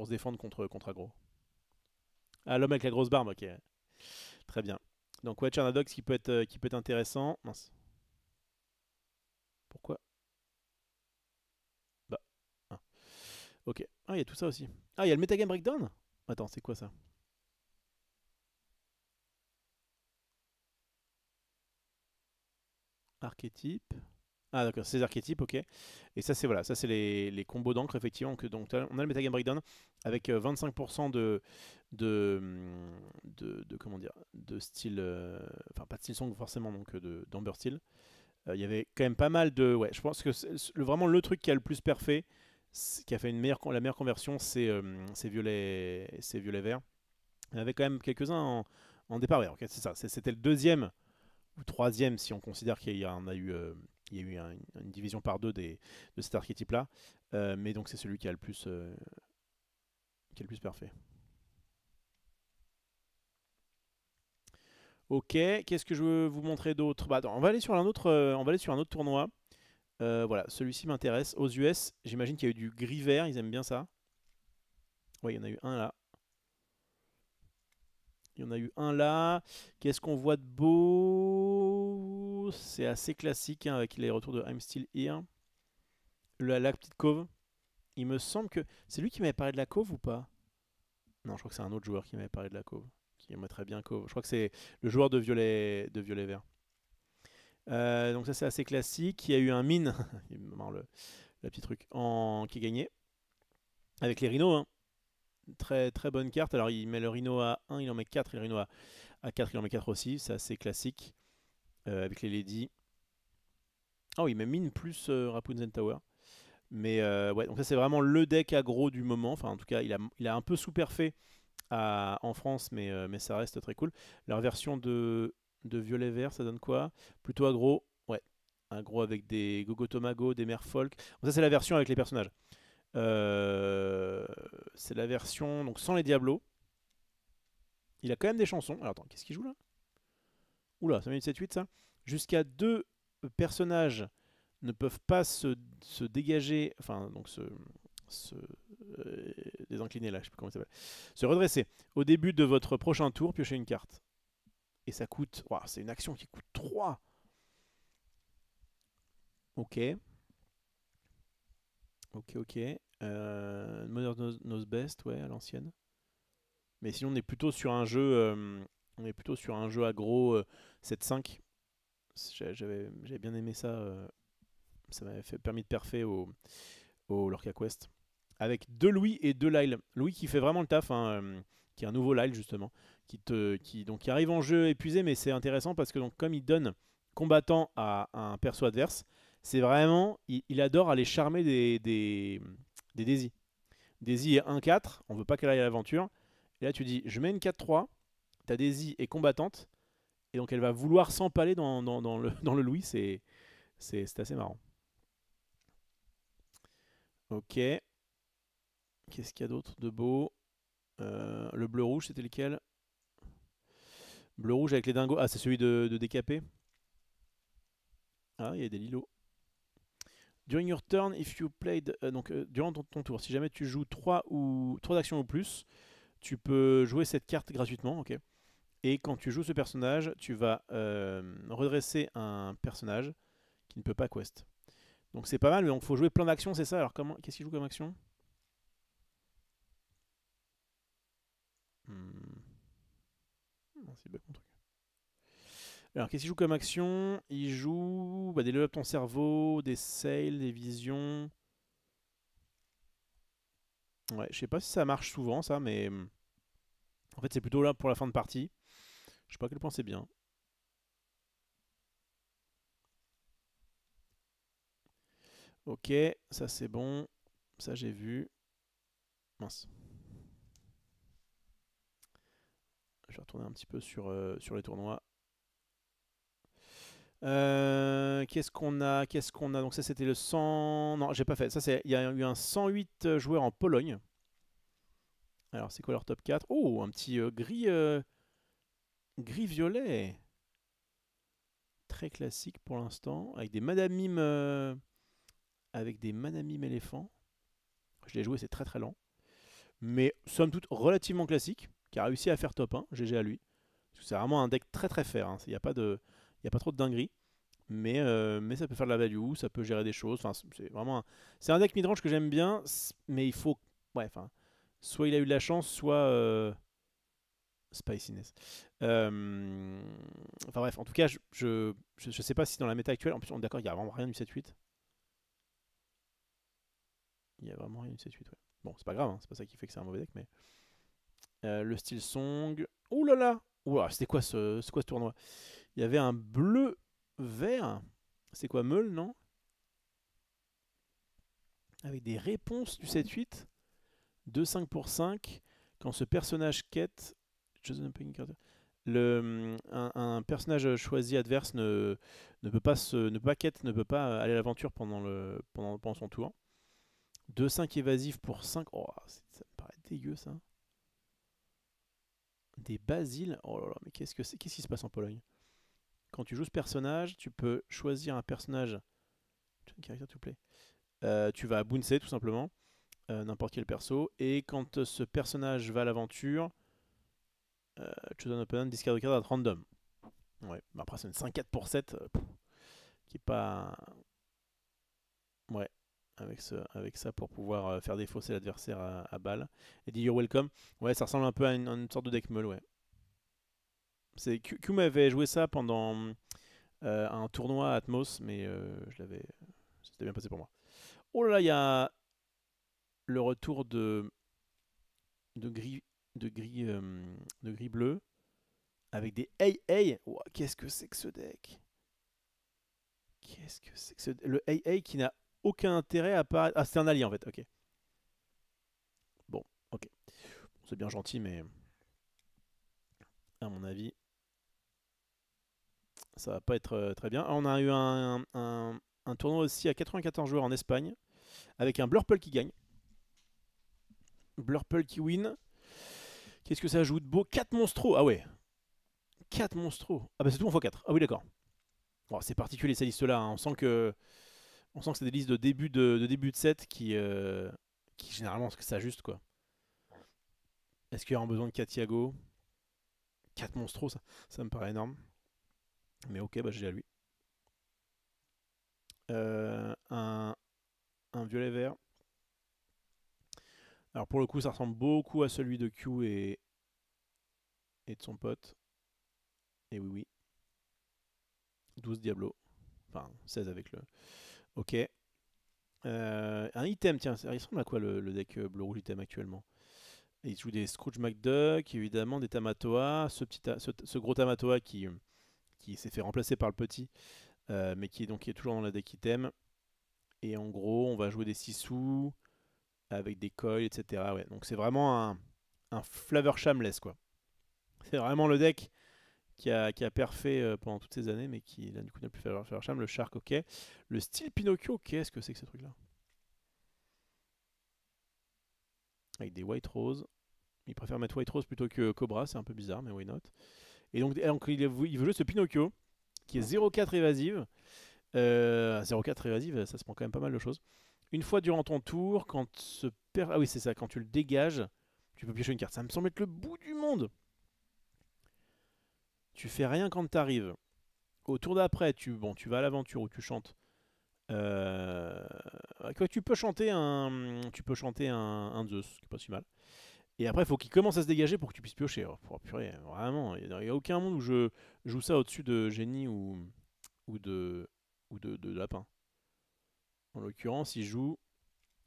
défendre contre aggro. Ah, l'homme avec la grosse barbe, ok. Très bien. Donc, ouais, Chernadox qui peut être intéressant. Mince. Pourquoi? Bah. Ah. Ok. Ah, il y a tout ça aussi. Ah, il y a le Metagame Breakdown? Attends, c'est quoi ça? Archétype. Ah d'accord, ces archétypes, ok. Et ça c'est voilà, ça c'est les combos d'encre effectivement. Donc on a le Metagame Breakdown avec 25% comment dire, de style, enfin pas de style song forcément, donc d'Amber Steel. Il y avait quand même pas mal de, ouais, je pense que vraiment le truc qui a le plus parfait, qui a fait la meilleure conversion, c'est violet vert. Il y en avait quand même quelques-uns en départ, ouais, ok, c'est ça. C'était le deuxième ou troisième si on considère qu'il y en a eu il y a eu une division par deux de cet archétype-là. Mais donc c'est celui qui a le plus, parfait. Ok, qu'est-ce que je veux vous montrer d'autre? Bah, attends, on va aller sur un autre, tournoi. Voilà, celui-ci m'intéresse. Aux US, j'imagine qu'il y a eu du gris-vert, ils aiment bien ça. Oui, il y en a eu un là. Il y en a eu un là. Qu'est-ce qu'on voit de beau? C'est assez classique hein, avec les retours de I'm Still Here. La petite cove. Il me semble que... C'est lui qui m'avait parlé de la cove ou pas? Non, je crois que c'est un autre joueur qui m'avait parlé de la cove. Qui aimerait très bien cove. Je crois que c'est le joueur de violet vert. Donc ça c'est assez classique. Il y a eu un mine, la petite truc, qui est gagné. Avec les rhinos. Hein. Très, très bonne carte. Alors il met le rhino à 1, il en met 4. Et le rhino à 4, il en met 4 aussi. C'est assez classique. Avec les ladies. Ah oui, il met mine plus Rapunzel Tower. Mais ouais, donc ça c'est vraiment le deck aggro du moment. Enfin en tout cas, il a un peu sous-perfait en France, mais ça reste très cool. Leur version de violet vert, ça donne quoi? Plutôt aggro. Ouais, aggro avec des Gogo Tomago, des Merfolk. Donc ça c'est la version avec les personnages. C'est la version donc sans les Diablos. Il a quand même des chansons. Alors attends, qu'est-ce qu'il joue là? Oula, 5 minutes 7-8 ça. Jusqu'à 2 personnages ne peuvent pas se dégager, enfin donc se désincliner là, je sais plus comment ça s'appelle. Se redresser. Au début de votre prochain tour, piochez une carte. Et ça coûte, wow, c'est une action qui coûte 3. Ok. Ok. Modern Knows Best, ouais, à l'ancienne. Mais sinon, on est plutôt sur un jeu aggro 7-5. J'avais bien aimé ça. Ça m'avait permis de perfer au Lorca Quest. Avec 2 Louis et 2 Lyle. Louis qui fait vraiment le taf, hein, qui est un nouveau Lyle justement, qui arrive en jeu épuisé, mais c'est intéressant parce que donc, comme il donne combattant à un perso adverse, c'est vraiment, il adore aller charmer des Daisy. Daisy est 1-4, on veut pas qu'elle aille à l'aventure. Et là tu dis, je mets une 4-3, ta Daisy est combattante, et donc elle va vouloir s'empaler dans le Louis, c'est assez marrant. Ok. Qu'est-ce qu'il y a d'autre de beau? Le bleu-rouge, c'était lequel? Bleu-rouge avec les dingos. Ah, c'est celui de décapé. Ah, il y a des lilos. During your turn, if you played... durant ton tour, si jamais tu joues 3 actions ou plus, tu peux jouer cette carte gratuitement. Ok. Et quand tu joues ce personnage, tu vas redresser un personnage qui ne peut pas quest. Donc c'est pas mal, mais il faut jouer plein d'actions, c'est ça. Alors qu'est-ce qu'il joue comme action? Non, c'est bug mon truc. Alors, qu'est-ce qu'il joue comme action? Il joue des level up ton cerveau, des sails, des visions. Ouais, je sais pas si ça marche souvent, ça, mais en fait, c'est plutôt là pour la fin de partie. Je sais pas à quel point c'est bien. Ok, ça c'est bon. Ça j'ai vu. Mince. Je vais retourner un petit peu sur les tournois. Qu'est-ce qu'on a? Donc ça c'était le 100... Non, j'ai pas fait. Ça, il y a eu un 108 joueurs en Pologne. Alors c'est quoi leur top 4? Oh, un petit gris-violet. Très classique pour l'instant. Avec des Madame Mime éléphants. Je l'ai joué, c'est très très lent. Mais somme toute relativement classique. Qui a réussi à faire top 1. GG à lui. C'est vraiment un deck très très fair. Hein. Il n'y a pas trop de dinguerie. Mais ça peut faire de la value, ça peut gérer des choses. Enfin, c'est un deck midrange que j'aime bien, mais il faut, ouais, enfin, soit il a eu de la chance, soit spiciness. Enfin bref, en tout cas, je sais pas si dans la méta actuelle, en plus on est d'accord, il y a vraiment rien du 7-8. Il y a vraiment rien du 7-8, ouais. Bon, c'est pas grave, hein, c'est pas ça qui fait que c'est un mauvais deck, mais le style song. Ouh là là, ouah, c'était quoi ce tournoi? Il y avait un bleu vert. C'est quoi, Meul, non? Avec des réponses du 7-8. 2-5 pour 5. Quand ce personnage quête. Un personnage choisi adverse ne peut pas ne peut pas aller à l'aventure pendant son tour. 2-5 évasifs pour 5. Oh, ça me paraît dégueu ça. Des basiles. Oh là là, mais qu'est-ce que c'est? Qu'est-ce qui se passe en Pologne? Quand tu joues ce personnage, tu peux choisir un personnage. Un caractère, s'il te plaît. Tu vas bouncer tout simplement. N'importe quel perso. Et quand ce personnage va à l'aventure, choose an opponent, discard a card at random. Ouais, mais après c'est une 5-4 pour 7 qui est pas. Ouais, avec ça pour pouvoir faire défausser l'adversaire à balle. Et dit You're welcome. Ouais, ça ressemble un peu à une sorte de deck meul, ouais. Q m'avait joué ça pendant un tournoi à Atmos, mais c'était bien passé pour moi. Oh là là, il y a le retour de gris, de gris, de gris bleu avec des AA. Wow, qu'est-ce que c'est que ce deck? Qu'est-ce que c'est que le AA qui n'a aucun intérêt à part. Ah, c'est un allié en fait, ok. Bon, ok. C'est bien gentil, mais à mon avis, ça va pas être très bien. On a eu un tournoi aussi à 94 joueurs en Espagne, avec un Blurple qui gagne. Blurple qui win. Qu'est-ce que ça ajoute de beau? 4 monstros. Ah ouais. 4 monstros. Ah bah c'est tout en x4. Ah oui, d'accord. Bon, c'est particulier ces listes-là. Hein. On sent que c'est des listes de début de set qui généralement s'ajustent quoi. Est-ce qu'il y aura besoin de Katiago? 4 monstros, ça me paraît énorme. Mais ok, bah j'ai à lui. Un violet vert. Alors pour le coup, ça ressemble beaucoup à celui de Q et de son pote. Et oui, oui. 12 Diablo. Enfin, 16 avec le. Ok. Un item, tiens, il ressemble à quoi le deck bleu-rouge item actuellement? Il joue des Scrooge McDuck, évidemment, des Tamatoa, ce gros Tamatoa qui s'est fait remplacer par le petit, mais qui est toujours dans la deck item. Et en gros, on va jouer des Sisu avec des coils, etc. Ouais, donc c'est vraiment un Flavor Shameless, quoi. C'est vraiment le deck qui a perfait pendant toutes ces années, mais qui là, du coup n'a plus Flavor Sham. Le Shark, ok. Le style Pinocchio, qu'est-ce que c'est que ce truc-là? Avec des White Rose. Il préfère mettre White Rose plutôt que Cobra, c'est un peu bizarre, mais why not. Et donc il veut jouer ce Pinocchio, qui est 0,4 évasive. 0,4 évasive, ça se prend quand même pas mal de choses. Une fois durant ton tour, ah oui, c'est ça, quand tu le dégages, tu peux piocher une carte. Ça me semble être le bout du monde. Tu fais rien quand t'arrives. Au tour d'après, tu vas à l'aventure où tu chantes. Quoi, tu peux chanter un Zeus, qui est pas si mal. Et après, il faut qu'il commence à se dégager pour que tu puisses piocher. Oh, purée, vraiment, il n'y a aucun monde où je joue ça au-dessus de génie ou de lapin. En l'occurrence, il joue.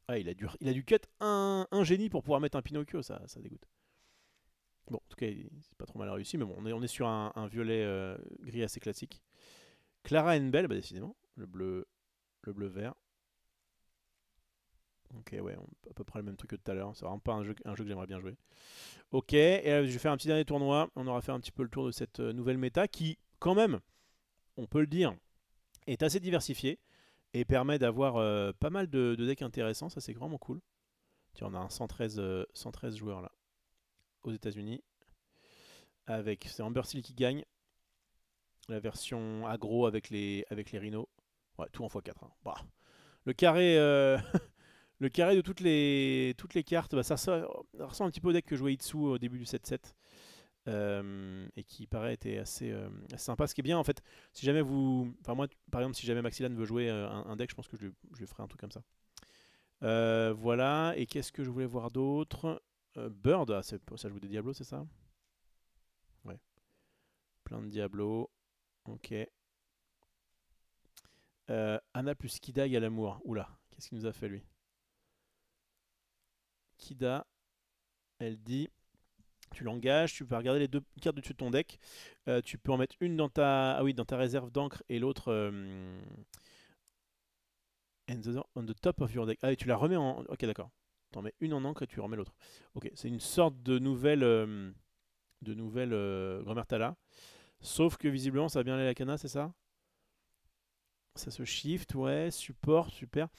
Ah, il a dû cut un génie pour pouvoir mettre un Pinocchio, ça dégoûte. Bon, en tout cas, c'est pas trop mal réussi, mais bon, on est sur un violet gris assez classique. Clara Belle, bah décidément, le bleu vert. Ok, ouais, à peu près le même truc que tout à l'heure. C'est vraiment pas un jeu que j'aimerais bien jouer. Ok, et je vais faire un petit dernier tournoi. On aura fait un petit peu le tour de cette nouvelle méta qui, quand même, on peut le dire, est assez diversifiée et permet d'avoir pas mal de decks intéressants. Ça, c'est vraiment cool. Tiens, on a un 113 joueurs là, aux États-Unis. C'est Amber Seal qui gagne. La version aggro avec les rhinos. Ouais, tout en x4. Hein. Bah, le carré. Le carré de toutes les cartes, bah, ça ressemble un petit peu au deck que jouait Itsu au début du 7-7. Et qui paraît était assez sympa. Ce qui est bien en fait, si jamais vous. Enfin, moi, par exemple, si jamais Maxilan veut jouer un deck, je pense que je lui ferai un truc comme ça. Voilà, et qu'est-ce que je voulais voir d'autre? Bird, ah, ça joue des Diablos, c'est ça? Ouais. Plein de Diablos. Ok. Anna plus Kida égale amour. Oula, qu'est-ce qu'il nous a fait lui? Kida, elle dit tu l'engages, tu peux regarder les deux cartes dessus de ton deck. Tu peux en mettre une dans dans ta réserve d'encre et l'autre on the top of your deck. Ah, et tu la remets en. Ok, d'accord. Tu en mets une en encre et tu remets l'autre. Ok, c'est une sorte de nouvelle de nouvelles Gromertala. Sauf que visiblement ça va bien aller à la cana, c'est ça? Ça se shift, ouais, support, super.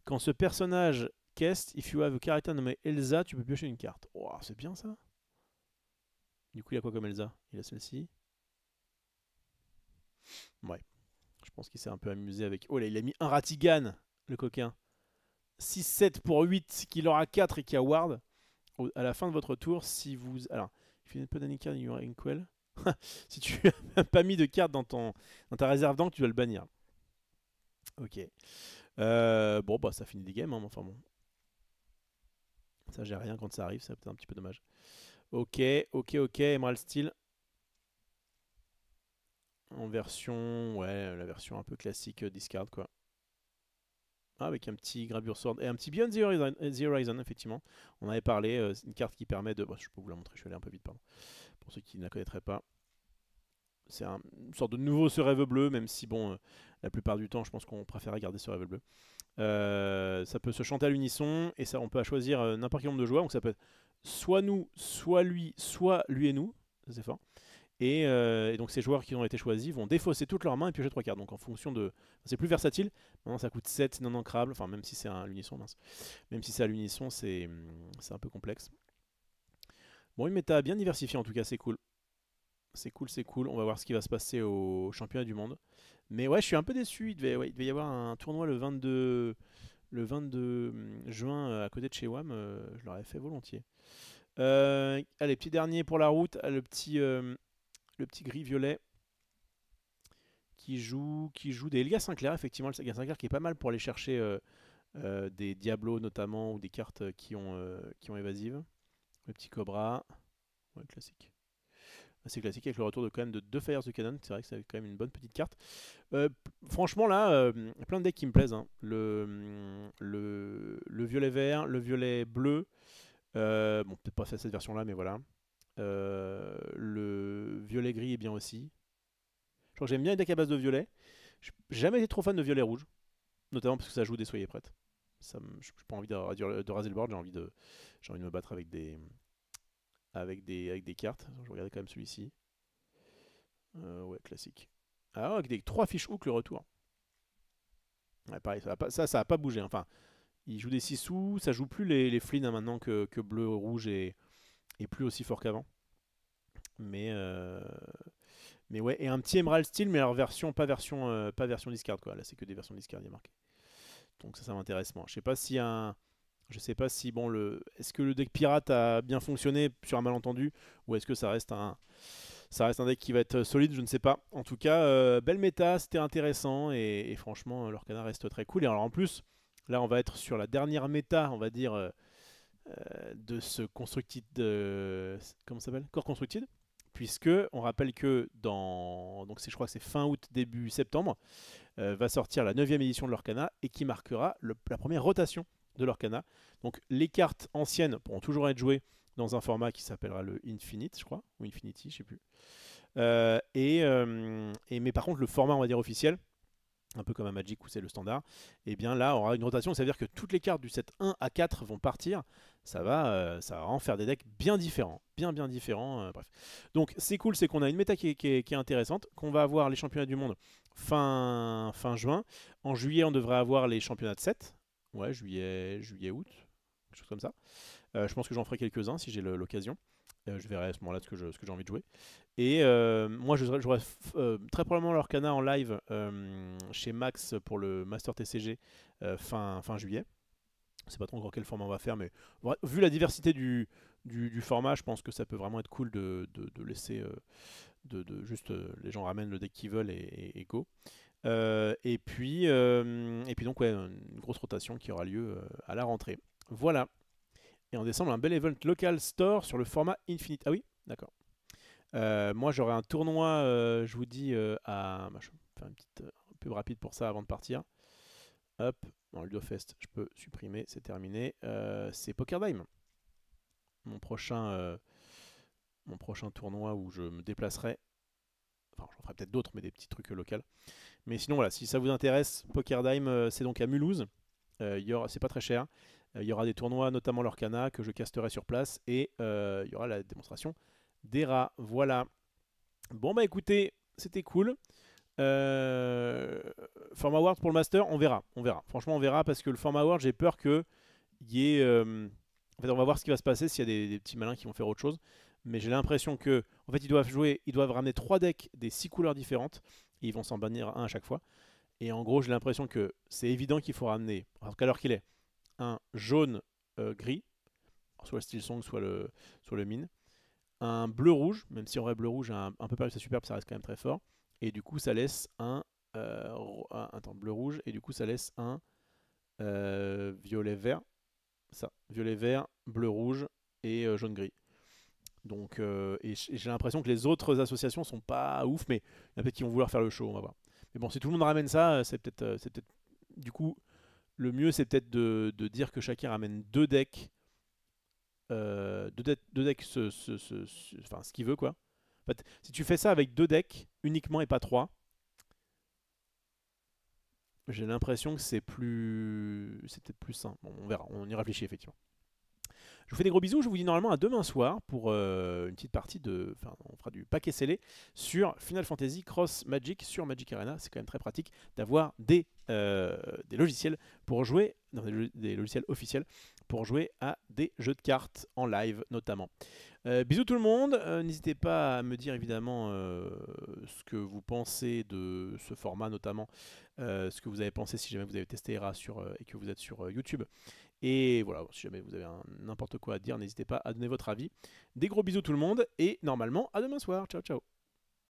Quand ce personnage cast, if you have a character nommé Elsa, tu peux piocher une carte. Oh, c'est bien ça. Du coup, il a quoi comme Elsa? Il a celle-ci. Ouais, je pense qu'il s'est un peu amusé avec... Oh là, il a mis un Ratigan, le coquin. 6-7 pour 8, qui aura 4 et qui a ward. À la fin de votre tour, si vous... Alors, il fait une peu d'Anika Inkwell. Si tu n'as pas mis de carte dans ta réserve d'encre, tu vas le bannir. Ok. Bon, bah ça finit des games, hein, enfin bon. Ça, j'ai rien quand ça arrive, c'est peut-être un petit peu dommage. Ok, Emerald Steel. En version, ouais, la version un peu classique discard, quoi. Ah, avec un petit Gravure Sword et un petit Beyond the Horizon, effectivement. On avait parlé, c'est une carte qui permet de... Bon, je peux vous la montrer, je suis allé un peu vite, pardon. Pour ceux qui ne la connaîtraient pas. C'est une sorte de nouveau ce rêve bleu, même si, bon, la plupart du temps, je pense qu'on préfère garder ce rêve bleu. Ça peut se chanter à l'unisson, et ça, on peut choisir n'importe quel nombre de joueurs. Donc ça peut être soit nous, soit lui et nous. Ça, c'est fort. Et donc ces joueurs qui ont été choisis vont défausser toutes leurs mains et piocher 3 cartes. Donc en fonction de... C'est plus versatile. Maintenant ça coûte 7, c'est non ancrable. Enfin même si c'est à l'unisson, mince. Même si c'est à l'unisson, c'est un peu complexe. Bon, une méta bien diversifiée en tout cas, c'est cool. C'est cool, c'est cool. On va voir ce qui va se passer au championnat du monde. Mais ouais, je suis un peu déçu. Il devait y avoir un tournoi le 22 juin à côté de chez WAM. Je l'aurais fait volontiers. Allez, petit dernier pour la route. Le petit gris-violet qui joue des Elga Sinclair, effectivement. Le Elga Sinclair qui est pas mal pour aller chercher des Diablos notamment ou des cartes qui ont évasive. Le petit Cobra. Ouais, classique. Assez classique avec le retour de quand même de 2 Fires of Cannon. C'est vrai que c'est quand même une bonne petite carte. Franchement là, il y a plein de decks qui me plaisent. Hein. Le violet vert, le violet bleu. Bon, peut-être pas cette version là, mais voilà. Le violet gris est bien aussi. Je crois que j'aime bien les decks à base de violet. J'ai jamais été trop fan de violet rouge. Notamment parce que ça joue des soyez prêtes. Je n'ai pas envie de raser le board, j'ai envie de me battre avec des cartes. Je vais regarder quand même celui-ci. Ouais, classique. Ah, avec des 3 fiches hook le retour. Ouais, pareil, ça a pas bougé. Enfin, il joue des 6 sous, ça joue plus les flins hein, maintenant que bleu, rouge est plus aussi fort qu'avant. Mais ouais, et un petit Emerald Steel, mais alors version, pas version discard quoi. Là, c'est que des versions discard, il y a marqué. Donc ça m'intéresse moins. Je sais pas si bon est-ce que le deck pirate a bien fonctionné sur un malentendu ou est-ce que ça reste un deck qui va être solide, je ne sais pas. En tout cas, belle méta, c'était intéressant et franchement, l'Orcana reste très cool. Et alors en plus, là, on va être sur la dernière méta, on va dire, de ce Constructed, comment ça s'appelle? Core Constructed. Puisque on rappelle que donc je crois que c'est fin août, début septembre, va sortir la 9e édition de l'Orcana et qui marquera la première rotation de l'Orcana. Donc les cartes anciennes pourront toujours être jouées dans un format qui s'appellera le Infinite, je crois, ou Infinity, je sais plus. Mais par contre, le format, on va dire officiel, un peu comme un Magic où c'est le standard, et bien là, on aura une rotation, ça veut dire que toutes les cartes du set 1 à 4 vont partir. Ça va en faire des decks bien différents, bien différents. Bref. Donc c'est cool, c'est qu'on a une méta qui est intéressante, qu'on va avoir les championnats du monde fin juin. En juillet, on devrait avoir les championnats de 7. Ouais, juillet, août, quelque chose comme ça. Je pense que j'en ferai quelques-uns si j'ai l'occasion. Je verrai à ce moment-là ce que j'ai envie de jouer. Et moi, je jouerai très probablement l'Orcana en live chez Max pour le Master TCG fin juillet. Je sais pas trop encore quel format on va faire, mais vu la diversité du format, je pense que ça peut vraiment être cool de laisser juste les gens ramènent le deck qu'ils veulent et go. Et puis donc ouais, une grosse rotation qui aura lieu à la rentrée. Voilà. Et en décembre, un bel event local store sur le format Infinite. Ah oui, d'accord. Moi, j'aurai un tournoi, je vous dis, je vais faire une petite pub rapide pour ça avant de partir. Hop, dans Ludofest, je peux supprimer, c'est terminé. C'est Pokerdime. Mon prochain tournoi où je me déplacerai. Enfin, j'en ferai peut-être d'autres, mais des petits trucs locaux. Mais sinon, voilà, si ça vous intéresse, Pokerdime, c'est donc à Mulhouse. C'est pas très cher. Il y aura des tournois, notamment l'Orcana, que je casterai sur place. Et il y aura la démonstration Des rats, voilà. Bon bah écoutez, c'était cool. Euh, Format World pour le Master, on verra. On verra. Franchement, on verra parce que le format World, j'ai peur que il y ait. En fait, on va voir ce qui va se passer s'il y a des petits malins qui vont faire autre chose. Mais j'ai l'impression que, en fait, ils doivent ramener 3 decks des 6 couleurs différentes et ils vont s'en bannir un à chaque fois. Et en gros, j'ai l'impression que c'est évident qu'il faut ramener, en tout cas, alors qu'il est, un jaune gris, soit le style song, soit le mine, un bleu-rouge, même si en vrai bleu-rouge a un peu perdu sa superbe, ça reste quand même très fort. Et du coup, ça laisse attends, bleu-rouge, et du coup, ça laisse un violet-vert. Ça, violet-vert, bleu-rouge et jaune-gris. Donc, et j'ai l'impression que les autres associations sont pas ouf, mais il y en a peut-être qui vont vouloir faire le show, on va voir. Mais bon, si tout le monde ramène ça, c'est peut-être. Du coup, le mieux, c'est peut-être de dire que chacun ramène 2 decks. Deux decks, enfin, ce qu'il veut, quoi. En fait, si tu fais ça avec 2 decks uniquement et pas 3, j'ai l'impression que c'est peut-être plus sain. Bon, on verra, on y réfléchit effectivement. Je vous fais des gros bisous, je vous dis normalement à demain soir pour une petite partie de... Enfin, on fera du paquet scellé sur Final Fantasy Cross Magic sur Magic Arena. C'est quand même très pratique d'avoir des logiciels pour jouer, non, des logiciels officiels pour jouer à des jeux de cartes en live notamment. Bisous tout le monde, n'hésitez pas à me dire évidemment ce que vous pensez de ce format notamment, ce que vous avez pensé si jamais vous avez testé ERA et que vous êtes sur YouTube. Et voilà, si jamais vous avez n'importe quoi à dire, n'hésitez pas à donner votre avis. Des gros bisous tout le monde et normalement à demain soir. Ciao ciao.